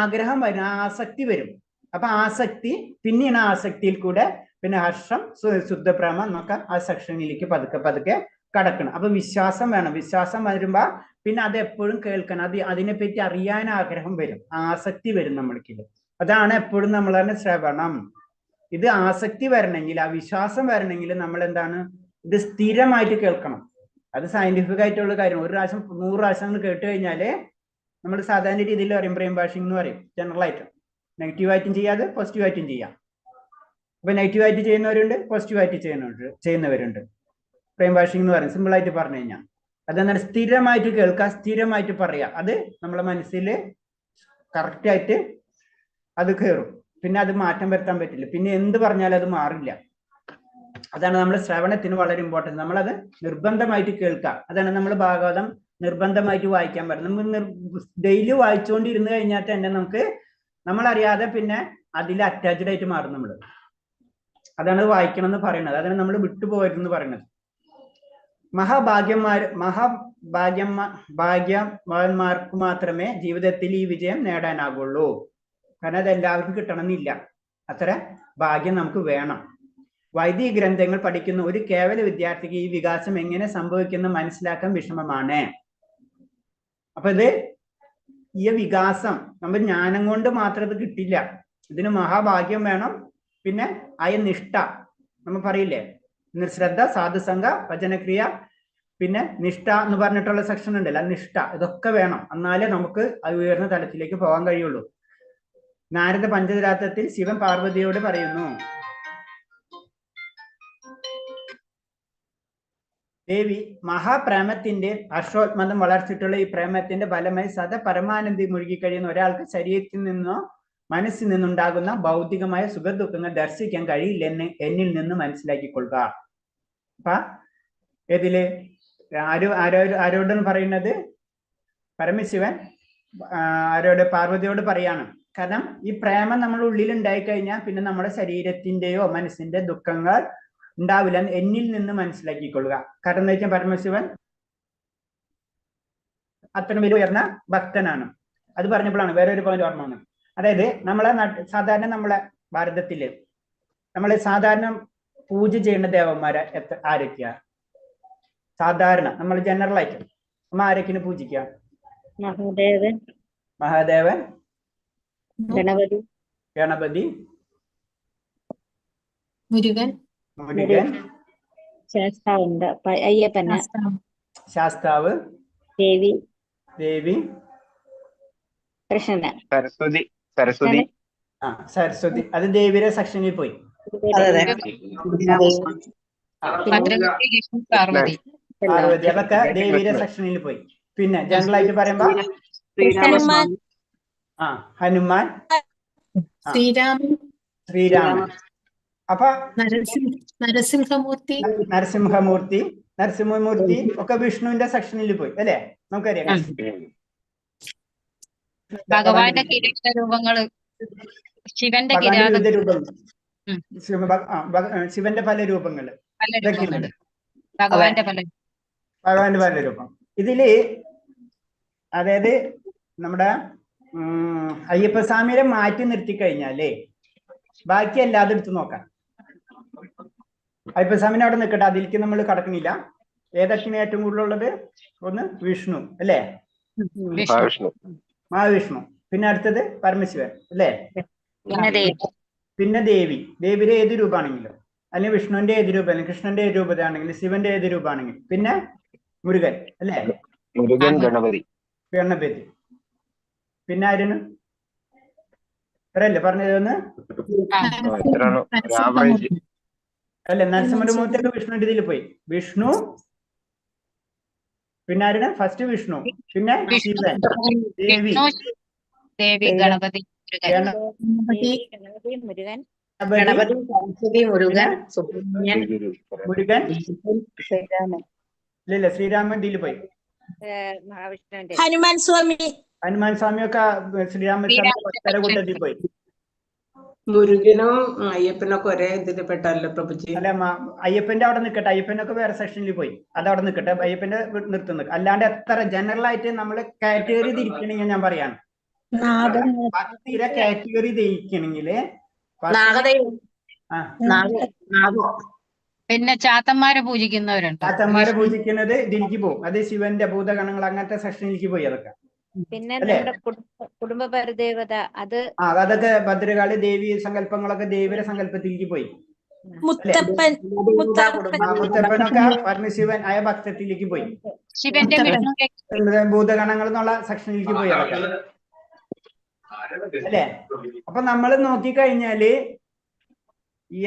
ആഗ്രഹം വരും, ആസക്തി വരും. അപ്പൊ ആസക്തി പിന്നെയാണ് ആസക്തിയിൽ കൂടെ പിന്നെ ഹർഷം, ശുദ്ധപ്രേമം എന്നൊക്കെ ആ സെക്ഷനിലേക്ക് പതുക്കെ കടക്കണം. അപ്പൊ വിശ്വാസം വേണം. വിശ്വാസം വരുമ്പോ പിന്നെ അത് എപ്പോഴും കേൾക്കണം, അതിനെപ്പറ്റി അറിയാൻ ആഗ്രഹം വരും, ആസക്തി വരും നമ്മൾക്ക്. അതാണ് എപ്പോഴും നമ്മൾ തന്നെ ശ്രവണം. ഇത് ആസക്തി വരണമെങ്കിൽ, ആ വിശ്വാസം വരണമെങ്കിൽ നമ്മൾ എന്താണ്, ഇത് സ്ഥിരമായിട്ട് കേൾക്കണം. അത് സയന്റിഫിക് ആയിട്ടുള്ള കാര്യം. 1 പ്രാവശ്യം 100 പ്രാവശ്യം കേട്ട് കഴിഞ്ഞാല് നമ്മൾ സാധാരണ രീതിയിൽ പറയും ബ്രെയിൻ വാഷിംഗ് എന്ന് പറയും. ജനറൽ ആയിട്ട് നെഗറ്റീവായിട്ടും ചെയ്യാതെ പോസിറ്റീവായിട്ടും ചെയ്യാം. അപ്പൊ നെഗറ്റീവായിട്ട് ചെയ്യുന്നവരുണ്ട്, പോസിറ്റീവായിട്ട് ചെയ്യുന്നവരുണ്ട്. ബ്രെയിൻ വാഷിംഗ് എന്ന് പറയും സിമ്പിൾ ആയിട്ട് പറഞ്ഞു കഴിഞ്ഞാൽ. അതെന്താണ്, സ്ഥിരമായിട്ട് കേൾക്കുക, സ്ഥിരമായിട്ട് പറയുക. അത് നമ്മളെ മനസ്സിൽ കറക്റ്റായിട്ട് അത് കയറും. പിന്നെ അത് മാറ്റം വരുത്താൻ പറ്റില്ല. പിന്നെ എന്ത് പറഞ്ഞാലും അത് മാറില്ല. അതാണ് നമ്മൾ ശ്രവണത്തിന് വളരെ ഇമ്പോർട്ടൻറ്റ്. നമ്മളത് നിർബന്ധമായിട്ട് കേൾക്കുക. അതാണ് നമ്മൾ ഭാഗവതം നിർബന്ധമായിട്ട് വായിക്കാൻ പറയുന്നത്. നമ്മൾ ഡെയിലി വായിച്ചുകൊണ്ടിരുന്ന് കഴിഞ്ഞാൽ തന്നെ നമ്മളറിയാതെ പിന്നെ അതിൽ അറ്റാച്ച്ഡ് ആയിട്ട് മാറും നമ്മൾ. അതാണ് വായിക്കണം എന്ന് പറയുന്നത്. അതാണ് നമ്മൾ വിട്ടുപോകരുതെന്ന് പറയുന്നത്. ഭാഗ്യവാന്മാർക്ക് മാത്രമേ ജീവിതത്തിൽ ഈ വിജയം നേടാനാകുള്ളൂ. കാരണം അത് എല്ലാവർക്കും കിട്ടണമെന്നില്ല. അത്ര ഭാഗ്യം നമുക്ക് വേണം. വൈദിക ഗ്രന്ഥങ്ങൾ പഠിക്കുന്ന ഒരു കേവല വിദ്യാർത്ഥിക്ക് ഈ വികാസം എങ്ങനെ സംഭവിക്കുന്നു മനസ്സിലാക്കാൻ വിഷമമാണ്. അപ്പൊ ഇത് ഈ വികാസം നമ്മൾ ജ്ഞാനം കൊണ്ട് മാത്രം ഇത് കിട്ടില്ല. ഇതിന് മഹാഭാഗ്യം വേണം. പിന്നെ നിഷ്ഠ നമ്മൾ പറയില്ലേ, ശ്രദ്ധ, സാധുസംഘ, ഭജനക്രിയ, പിന്നെ നിഷ്ഠ എന്ന് പറഞ്ഞിട്ടുള്ള സെക്ഷൻ ഉണ്ടല്ലോ, നിഷ്ഠ, ഇതൊക്കെ വേണം. എന്നാലേ നമുക്ക് അത് ഉയർന്ന തലത്തിലേക്ക് പോകാൻ കഴിയുള്ളൂ. നാരദ പഞ്ചരാത്രത്തിൽ ശിവൻ പാർവതിയോട് പറയുന്നു, ദേവി, മഹാപ്രേമത്തിന്റെ ഹർഷോത്മതം വളർച്ചിട്ടുള്ള ഈ പ്രേമത്തിന്റെ ഫലമായി സദാ പരമാനന്ദി മുഴുകി കഴിയുന്ന ഒരാൾക്ക് ശരീരത്തിൽ നിന്നോ മനസ്സിൽ നിന്നുണ്ടാകുന്ന ഭൗതികമായ സുഖദുഃഖങ്ങൾ ദർശിക്കാൻ കഴിയില്ലെന്ന് എന്നിൽ നിന്ന് മനസ്സിലാക്കിക്കൊള്ളുക. അപ്പൊ ഏതില് ആരോടാണ് പറയുന്നത്? പരമശിവൻ പാർവതിയോട് പറയാണ്. കാരണം ഈ പ്രേമം നമ്മുടെ ഉള്ളിൽ ഉണ്ടായിക്കഴിഞ്ഞാൽ പിന്നെ നമ്മുടെ ശരീരത്തിന്റെയോ മനസ്സിന്റെ ദുഃഖങ്ങൾ ഉണ്ടാവില്ല എന്ന് എന്നിൽ നിന്ന് മനസ്സിലാക്കിക്കൊള്ളുക. കാരണം എന്താ വെച്ചാൽ പരമശിവൻ അത്ര വലിയ ഉയർന്ന ഭക്തനാണ്. അത് പറഞ്ഞപ്പോഴാണ് വേറെ ഒരു പോയിന്റ് ഓർമ്മ വന്നത്. അതായത് സാധാരണ നമ്മളെ ഭാരതത്തില് നമ്മള് സാധാരണ പൂജ ചെയ്യുന്ന ദേവന്മാരെ ആരൊക്കെയാ? സാധാരണ നമ്മൾ ജനറൽ ആയിട്ട് നമ്മ ആരൊക്കെയാണ് പൂജിക്കുക? മഹാദേവൻ, ഗണപതി, മുരുകൻ, ശാസ്താവ്, ദേവി, കൃഷ്ണൻ, സരസ്വതി. അത് ദേവിയുടെ സെക്ഷനിൽ പോയി. പാർവതി, അതൊക്കെ ദേവിയുടെ സെക്ഷനിൽ പോയി. പിന്നെ ജനറൽ ആയിട്ട് പറയുമ്പോ ഹനുമാൻ, ശ്രീരാമൻ. അപ്പൊ നരസിംഹമൂർത്തി ഒക്കെ വിഷ്ണുവിന്റെ സെക്ഷനിൽ പോയി അല്ലെ? നമുക്കറിയാം. ഭഗവാന്റെ കിരീട രൂപങ്ങള്, ശിവന്റെ ശിവന്റെ പല രൂപങ്ങള്, ഭഗവാന്റെ പല രൂപം. ഇതില് അതായത് നമ്മുടെ അയ്യപ്പസ്വാമിയെ മാറ്റി നിർത്തി കഴിഞ്ഞാലേ ബാക്കി എല്ലാതും എടുത്ത് നോക്കാം. അയ്യപ്പസ്വാമിനെ അവിടെ നിൽക്കട്ടെ, അതിലേക്ക് നമ്മൾ കടക്കണില്ല. ഏതൊക്കെയാണ് ഏറ്റവും കൂടുതലുള്ളത്? ഒന്ന് വിഷ്ണു അല്ലേ? മഹാവിഷ്ണു. പിന്നെ അടുത്തത് പരമശിവൻ അല്ലേ? പിന്നെ ദേവിയുടെ ഏത് രൂപമാണെങ്കിലും, അല്ലെങ്കിൽ വിഷ്ണുവിന്റെ ഏത് രൂപം, അല്ലെങ്കിൽ കൃഷ്ണന്റെ ഏത് രൂപമാണെങ്കിലും, ശിവന്റെ ഏത് രൂപമാണെങ്കിലും, പിന്നെ മുരുകൻ അല്ലേ? ഗണപതി. പിന്നെ ആരാണ് പറഞ്ഞതൊന്ന്? അല്ലെ, നരസിംഹമൂർത്തിയൊക്കെ വിഷ്ണുവിന്റെ ഇതിൽ പോയി. വിഷ്ണു, പിന്നെ ആരാണ്? ഫസ്റ്റ് വിഷ്ണു, പിന്നെ ശിവൻ, ദേവി, ഗണപതി, മുരുകൻ, മുരുകൻ, ഇല്ല ശ്രീരാമൻ ഇതിൽ പോയി. ഹനുമാൻ സ്വാമിയൊക്കെ ശ്രീരാമസ്വാമി കൂട്ടത്തിൽ പോയി. മുരുകനും അയ്യപ്പനൊക്കെ ഒരേ ഇതിൽ പെട്ടല്ലോ പ്രഭുജി. അല്ല, അയ്യപ്പന്റെ അവിടെ നിൽക്കട്ടെ, അയ്യപ്പനൊക്കെ വേറെ സെക്ഷനിൽ പോയി. അതവിടെ നിൽക്കട്ടെ, അയ്യപ്പന്റെ നിർത്തുന്നത്. അല്ലാണ്ട് എത്ര ജനറൽ ആയിട്ട് നമ്മൾ കാറ്റഗറി തിരിക്കണമെങ്കിൽ ഞാൻ പറയാണ്, ഭക്തിയുടെ കാറ്റഗറി തിരിക്കണമെങ്കിൽ പിന്നെ ചാത്തന്മാരെ പൂജിക്കുന്നവരുണ്ട്. ചാത്തന്മാരെ പൂജിക്കുന്നത് ഇതിലേക്ക് പോകും. അത് ശിവന്റെ ഭൂതഗണങ്ങൾ അങ്ങനത്തെ സെക്ഷനിലേക്ക് പോയി. അതൊക്കെ പിന്നെ നമ്മുടെ കുടുംബ പരിദേവത, അതൊക്കെ ഭദ്രകാളി ദേവി സങ്കല്പങ്ങളൊക്കെ ദേവിയുടെ സങ്കല്പത്തിലേക്ക് പോയി. മുത്തപ്പനൊക്കെ പരമശിവൻ ആയ ഭക്തത്തിലേക്ക് പോയി. ഭൂതഗണങ്ങൾ എന്നുള്ള സെക്ഷനിലേക്ക് പോയി അതൊക്കെ അല്ലെ? അപ്പൊ നമ്മൾ നോക്കിക്കഴിഞ്ഞാല് ഈ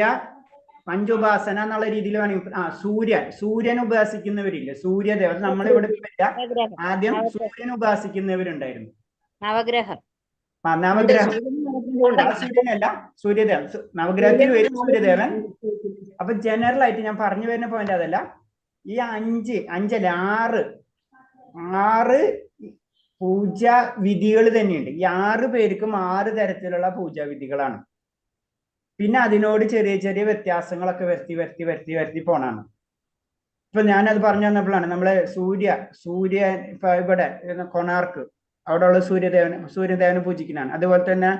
പഞ്ചുപാസന എന്നുള്ള രീതിയിൽ വേണമെങ്കിൽ സൂര്യൻ ഉപാസിക്കുന്നവരില്ല, സൂര്യദേവൻ. നമ്മളിവിടെ ആദ്യം സൂര്യൻ ഉപാസിക്കുന്നവരുണ്ടായിരുന്നു. നവഗ്രഹം സൂര്യനല്ല, സൂര്യദേവൻ. നവഗ്രഹത്തിൽ വരും സൂര്യദേവൻ. അപ്പൊ ജനറൽ ആയിട്ട് ഞാൻ പറഞ്ഞു വരുന്ന പോയിന്റ് അതല്ല, ഈ അഞ്ചല്ല ആറ് പൂജാ വിധികൾ തന്നെയുണ്ട്. ഈ 6 പേർക്കും 6 തരത്തിലുള്ള പൂജാവിധികളാണ്. പിന്നെ അതിനോട് ചെറിയ ചെറിയ വ്യത്യാസങ്ങളൊക്കെ വരുത്തി പോണാണ്. ഇപ്പൊ ഞാനത് പറഞ്ഞു തന്നപ്പോഴാണ് നമ്മളെ സൂര്യ ഇപ്പൊ ഇവിടെ കൊണാർക്ക് അവിടെയുള്ള സൂര്യദേവനെ പൂജിക്കുന്നതാണ്. അതുപോലെ തന്നെ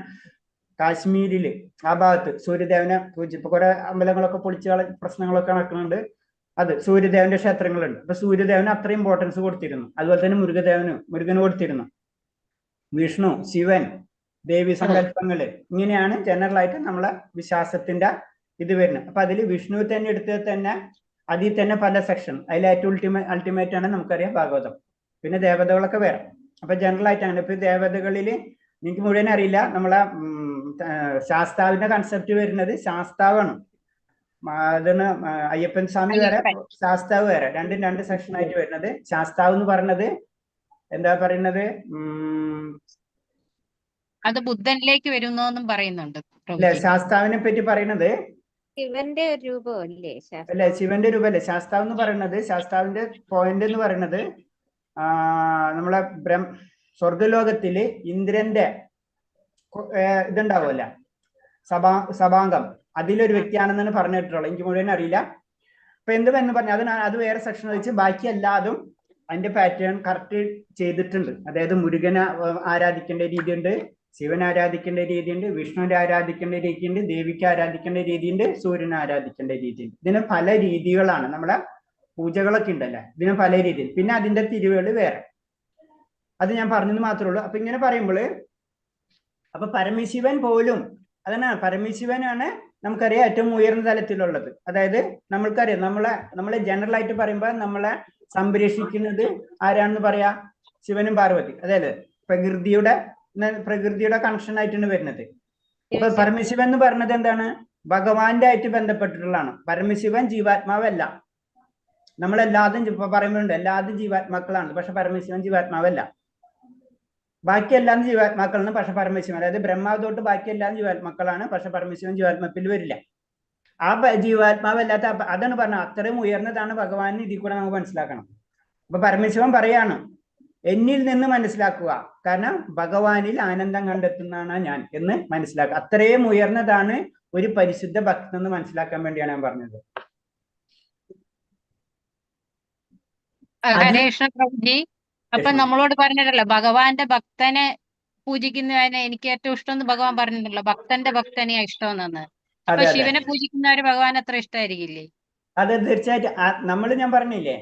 കാശ്മീരില് ആ ഭാഗത്ത് സൂര്യദേവനെ ഇപ്പൊ കുറെ അമ്പലങ്ങളൊക്കെ പൊളിച്ച പ്രശ്നങ്ങളൊക്കെ നടക്കുന്നുണ്ട്. അത് സൂര്യദേവന്റെ ക്ഷേത്രങ്ങളുണ്ട്. അപ്പൊ സൂര്യദേവന് അത്ര ഇമ്പോർട്ടൻസ് കൊടുത്തിരുന്നു. അതുപോലെ തന്നെ മുരുകന് കൊടുത്തിരുന്നു. വിഷ്ണു, ശിവൻ, ദേവി സങ്കല്പങ്ങള്, ഇങ്ങനെയാണ് ജനറൽ ആയിട്ട് നമ്മളെ വിശ്വാസത്തിന്റെ ഇത് വരുന്നത്. അപ്പൊ അതിൽ വിഷ്ണു തന്നെ എടുത്തത് തന്നെ അതിൽ തന്നെ പല സെക്ഷൻ, അതിൽ ഏറ്റവും അൾട്ടിമേറ്റ് ആണ് നമുക്കറിയാം ഭാഗവതം. പിന്നെ ദേവതകളൊക്കെ വേറെ. അപ്പൊ ജനറൽ ആയിട്ടാണ്. ഇപ്പൊ ദേവതകളിൽ എനിക്ക് മുഴുവൻ അറിയില്ല. നമ്മളെ ശാസ്താവിന്റെ കൺസെപ്റ്റ് വരുന്നത് ശാസ്താവാണ്. അതിന് അയ്യപ്പൻ സ്വാമി വേറെ, ശാസ്താവ് വേറെ, രണ്ടും രണ്ട് സെക്ഷൻ ആയിട്ട് വരുന്നത്. ശാസ്താവ് എന്ന് പറഞ്ഞത് എന്താ പറയുന്നത്, അത് ബുദ്ധനിലേക്ക് വരുന്നോന്നും പറയുന്നുണ്ട് അല്ലെ? ശാസ്താവിനെ പറ്റി പറയുന്നത് ശിവന്റെ ഒരു രൂപമല്ലേ അല്ലെ? ശിവന്റെ രൂപല്ലേ ശാസ്താവ് എന്ന് പറയുന്നത്. ശാസ്താവിന്റെ പോയിന്റ് എന്ന് പറയുന്നത് നമ്മളെ സ്വർഗലോകത്തില് ഇന്ദ്രന്റെ ഇതുണ്ടാവുമല്ല, സഭാംഗം, അതിലൊരു വ്യക്തിയാണെന്നാണ് പറഞ്ഞിട്ടുള്ളത്. എനിക്ക് മുഴുവൻ അറിയില്ല. അപ്പൊ എന്തെന്ന് പറഞ്ഞാൽ അത് വേറെ സെക്ഷൻ വെച്ച് ബാക്കി എല്ലാതും അതിന്റെ പാറ്റേൺ കറക്റ്റ് ചെയ്തിട്ടുണ്ട്. അതായത് മുരുകനെ ആരാധിക്കേണ്ട രീതിയുണ്ട്, ശിവനെ ആരാധിക്കേണ്ട രീതിയുണ്ട്, വിഷ്ണുവിനെ ആരാധിക്കേണ്ട രീതിയുണ്ട്, ദേവിക്ക് ആരാധിക്കേണ്ട രീതിയുണ്ട്, സൂര്യനെ ആരാധിക്കേണ്ട രീതിയുണ്ട്. ഇതിന് പല രീതികളാണ്. നമ്മുടെ പൂജകളൊക്കെ ഉണ്ടല്ലേ, ഇതിന് പല രീതിയിൽ. പിന്നെ അതിന്റെ തിരുവുകൾ വേറെ. അത് ഞാൻ പറഞ്ഞത് മാത്രമേ ഉള്ളൂ. അപ്പൊ ഇങ്ങനെ പറയുമ്പോൾ അപ്പൊ പരമശിവൻ പോലും അതാണ്, പരമശിവനാണ് നമുക്കറിയാം ഏറ്റവും ഉയർന്ന തലത്തിലുള്ളത്. അതായത് നമ്മൾക്കറിയാം നമ്മളെ ജനറൽ ആയിട്ട് പറയുമ്പോൾ നമ്മളെ സംരക്ഷിക്കുന്നത് ആരാണെന്ന് പറയാ, ശിവനും പാർവതി. അതായത് പ്രകൃതിയുടെ കണക്ഷൻ ആയിട്ടാണ് വരുന്നത്. അപ്പൊ പരമശിവൻ എന്ന് പറഞ്ഞത് എന്താണ്, ഭഗവാന്റെ ആയിട്ട് ബന്ധപ്പെട്ടിട്ടുള്ളതാണ്. പരമശിവൻ ജീവാത്മാവല്ല. നമ്മളെല്ലാതും ഇപ്പൊ പറയുമ്പോഴുണ്ട് എല്ലാതും ജീവാത്മാക്കളാണ്, പക്ഷെ പരമശിവൻ ജീവാത്മാവല്ല. ബാക്കി എല്ലാം ജീവാത്മാക്കളാണ്, പക്ഷെ പരമശിവൻ, അതായത് ബ്രഹ്മാവ് തൊട്ട് ബാക്കി എല്ലാം ജീവാത്മാക്കളാണ്, പക്ഷെ പരമശിവൻ ജീവാത്മാപ്പിൽ വരില്ല. ആ ജീവാത്മാവല്ലാത്ത അതാണ് പറഞ്ഞത്, അത്രയും ഉയർന്നതാണ് ഭഗവാൻ. ഇതിൽ കൂടെ നമുക്ക് മനസ്സിലാക്കണം. അപ്പൊ പരമശിവൻ പറയാണ്, എന്നിൽ നിന്ന് മനസ്സിലാക്കുക, കാരണം ഭഗവാനിൽ ആനന്ദം കണ്ടെത്തുന്നതാണ് ഞാൻ എന്ന് മനസ്സിലാക്കുക. അത്രയും ഉയർന്നതാണ് ഒരു പരിശുദ്ധ ഭക്തൻ എന്ന് മനസ്സിലാക്കാൻ വേണ്ടിയാണ് ഞാൻ പറഞ്ഞത്. ഹരേ കൃഷ്ണ പ്രഭുജി. അപ്പൊ നമ്മളോട് പറഞ്ഞിട്ടല്ലോ ഭഗവാന്റെ ഭക്തനെ പൂജിക്കുന്നതിനെ എനിക്ക് ഏറ്റവും ഇഷ്ടം എന്ന് ഭഗവാൻ പറഞ്ഞിട്ടുണ്ടല്ലോ, ഭക്തന്റെ ഭക്തനെയാ ഇഷ്ടമെന്നു. അപ്പൊ ശിവനെ പൂജിക്കുന്നവര് ഭഗവാൻ അത്ര ഇഷ്ടമായിരിക്കില്ലേ? അതെ, തീർച്ചയായിട്ടും. ഞാൻ പറഞ്ഞില്ലേ,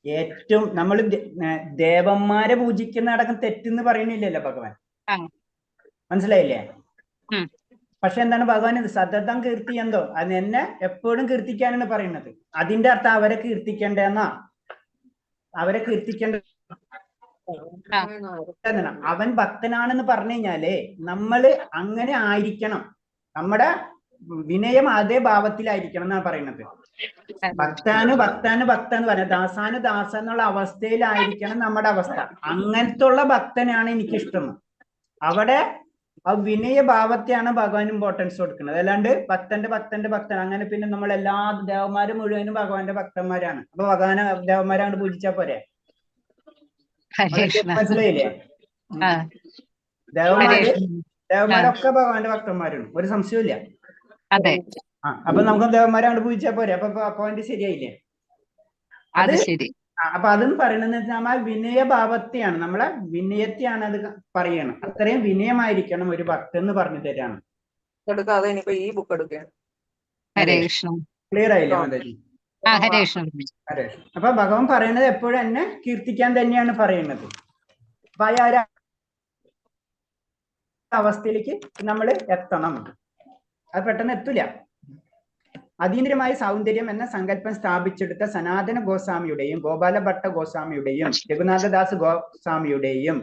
ഏറ്റവും നമ്മൾ ദേവന്മാരെ പൂജിക്കുന്ന അടക്കം തെറ്റെന്ന് പറയുന്നില്ലല്ലോ ഭഗവാൻ. മനസ്സിലായില്ലേ? പക്ഷെ എന്താണ് ഭഗവാൻ സതതം കീർത്തി എന്തോ, അത് എന്നെ എപ്പോഴും കീർത്തിക്കാനാണ് പറയുന്നത്. അതിന്റെ അർത്ഥം അവരെ കീർത്തിക്കേണ്ടെന്നാ, അവരെ കീർത്തിക്കേണ്ട. അവൻ ഭക്തനാണെന്ന് പറഞ്ഞു കഴിഞ്ഞാലേ നമ്മള് അങ്ങനെ ആയിരിക്കണം. നമ്മുടെ വിനയം അതേ ഭാവത്തിലായിരിക്കണം എന്നാണ് പറയുന്നത്. ഭക്താന് പറഞ്ഞ ദാസാന് ദാസ എന്നുള്ള അവസ്ഥയിലായിരിക്കണം നമ്മുടെ അവസ്ഥ. അങ്ങനത്തെ ഉള്ള ഭക്തനാണ് എനിക്കിഷ്ടം. അവിടെ ആ വിനയ ഭാവത്തെയാണ് ഭഗവാൻ ഇമ്പോർട്ടൻസ് കൊടുക്കുന്നത്. അല്ലാണ്ട് ഭക്തൻ അങ്ങനെ. പിന്നെ നമ്മൾ എല്ലാ ദേവന്മാരും മുഴുവനും ഭഗവാന്റെ ഭക്തന്മാരാണ്. അപ്പൊ ഭഗവാനെ ദേവന്മാരാണ് പൂജിച്ചാ പോരെ? മനസ്സിലായില്ലേ? ദേവന്മാരൊക്കെ ഭഗവാന്റെ ഭക്തന്മാരാണ്, ഒരു സംശയമില്ല. അപ്പൊ നമുക്ക് ദേവന്മാരാണ് പൂജിച്ചാ പോരെ? അപ്പൊ പോയിന്റ് ശരിയായില്ലേ? അത് അപ്പൊ അതെന്ന് പറയുന്നത് നമ്മൾ വിനയഭാവത്തെയാണ്, നമ്മളെ വിനയത്തെയാണ് അത് പറയണം. അത്രയും വിനയമായിരിക്കണം ഒരു ഭക്തൻ എന്ന് പറഞ്ഞു തരാണ്. ക്ലിയർ ആയില്ലേ മാതാജി? ഹരേ കൃഷ്ണ. അപ്പൊ ഭഗവാൻ പറയുന്നത് എപ്പോഴും എന്നെ കീർത്തിക്കാൻ തന്നെയാണ് പറയുന്നത്. അപ്പൊ ആ അവസ്ഥയിലേക്ക് നമ്മൾ എത്തണം. അത് പെട്ടെന്ന് എത്തില്ല. അതീന്ദ്രമായ സൗന്ദര്യം എന്ന സങ്കല്പം സ്ഥാപിച്ചെടുത്ത സനാതന ഗോസ്വാമിയുടെയും ഗോപാലഭട്ട ഗോസ്വാമിയുടെയും രഘുനാഥദാസ് ഗോസ്വാമിയുടെയും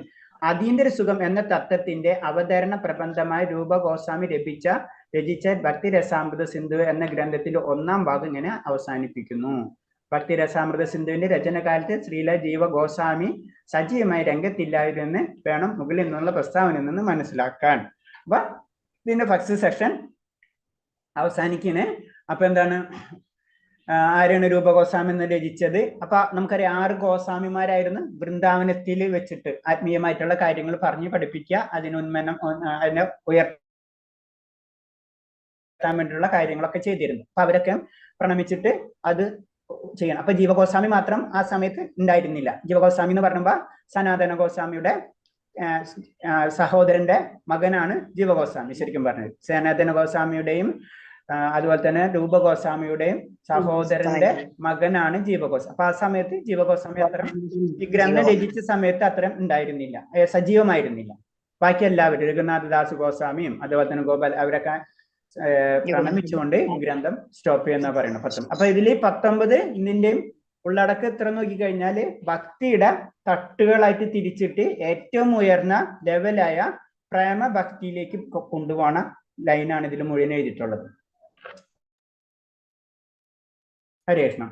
അതീന്ദ്ര സുഖം എന്ന തത്വത്തിന്റെ അവതരണ പ്രബന്ധമായ രൂപ ഗോസ്വാമി രചിച്ച ഭക്തി രസാമൃത സിന്ധു എന്ന ഗ്രന്ഥത്തിൽ 1-ാം ഭാഗം ഇങ്ങനെ അവസാനിപ്പിക്കുന്നു. ഭക്തി രസാമൃത സിന്ധുവിന്റെ രചനകാലത്ത് ശ്രീല ജീവ ഗോസ്വാമി സജീവമായി രംഗത്തില്ലായിരുന്നെന്ന് വേണം മുകളിൽ നിന്നുള്ള പ്രസ്താവനയിൽ നിന്ന് മനസ്സിലാക്കാൻ. അപ്പൊ ഇതിന്റെ ഫസ്റ്റ് സെഷൻ അവസാനിക്കണേ. അപ്പൊ എന്താണ്, ആരാണ് രൂപ ഗോസ്വാമി എന്ന് രചിച്ചത്? അപ്പൊ നമുക്കറിയാം 6 ഗോസ്വാമിമാരായിരുന്നു വൃന്ദാവനത്തിൽ വെച്ചിട്ട് ആത്മീയമായിട്ടുള്ള കാര്യങ്ങൾ പറഞ്ഞ് പഠിപ്പിക്കുക, അതിനെ ഉയർത്താൻ വേണ്ടിയുള്ള കാര്യങ്ങളൊക്കെ ചെയ്തിരുന്നു. അപ്പൊ അവരൊക്കെ പ്രണമിച്ചിട്ട് അത് ചെയ്യണം. അപ്പൊ ജീവഗോസ്വാമി മാത്രം ആ സമയത്ത് ഉണ്ടായിരുന്നില്ല. ജീവഗോസ്വാമി എന്ന് പറയുമ്പോ സനാതന ഗോസ്വാമിയുടെ സഹോദരന്റെ മകനാണ് ജീവഗോസ്വാമി. ശരിക്കും പറഞ്ഞത് സനാതന ഗോസ്വാമിയുടെയും അതുപോലെ തന്നെ രൂപ ഗോസ്വാമിയുടെയും സഹോദരന്റെ മകനാണ് ജീവഗോസ്വാമി. അപ്പൊ ആ സമയത്ത് ജീവഗോസ്വാമി അത്ര ഈ ഗ്രന്ഥം രചിച്ച സമയത്ത് അത്രയും ഉണ്ടായിരുന്നില്ല, സജീവമായിരുന്നില്ല. ബാക്കി എല്ലാവരും രഘുനാഥദാസ് ഗോസ്വാമിയും അതുപോലെ തന്നെ ഗോപാൽ അവരൊക്കെ പ്രണമിച്ചുകൊണ്ട് ഈ ഗ്രന്ഥം സ്റ്റോപ്പ് ചെയ്യുന്ന പറയുന്നത് 19. അപ്പൊ ഇതിൽ 19 ഇതിന്റെയും ഉള്ളടക്കം എത്ര നോക്കിക്കഴിഞ്ഞാല് ഭക്തിയുടെ തട്ടുകളായിട്ട് തിരിച്ചിട്ട് ഏറ്റവും ഉയർന്ന ലെവലായ പ്രേമ ഭക്തിയിലേക്ക് കൊണ്ടുപോണ ലൈനാണ് ഇതിൽ മുഴുവൻ എഴുതിയിട്ടുള്ളത്. ഹരേ കൃഷ്ണ.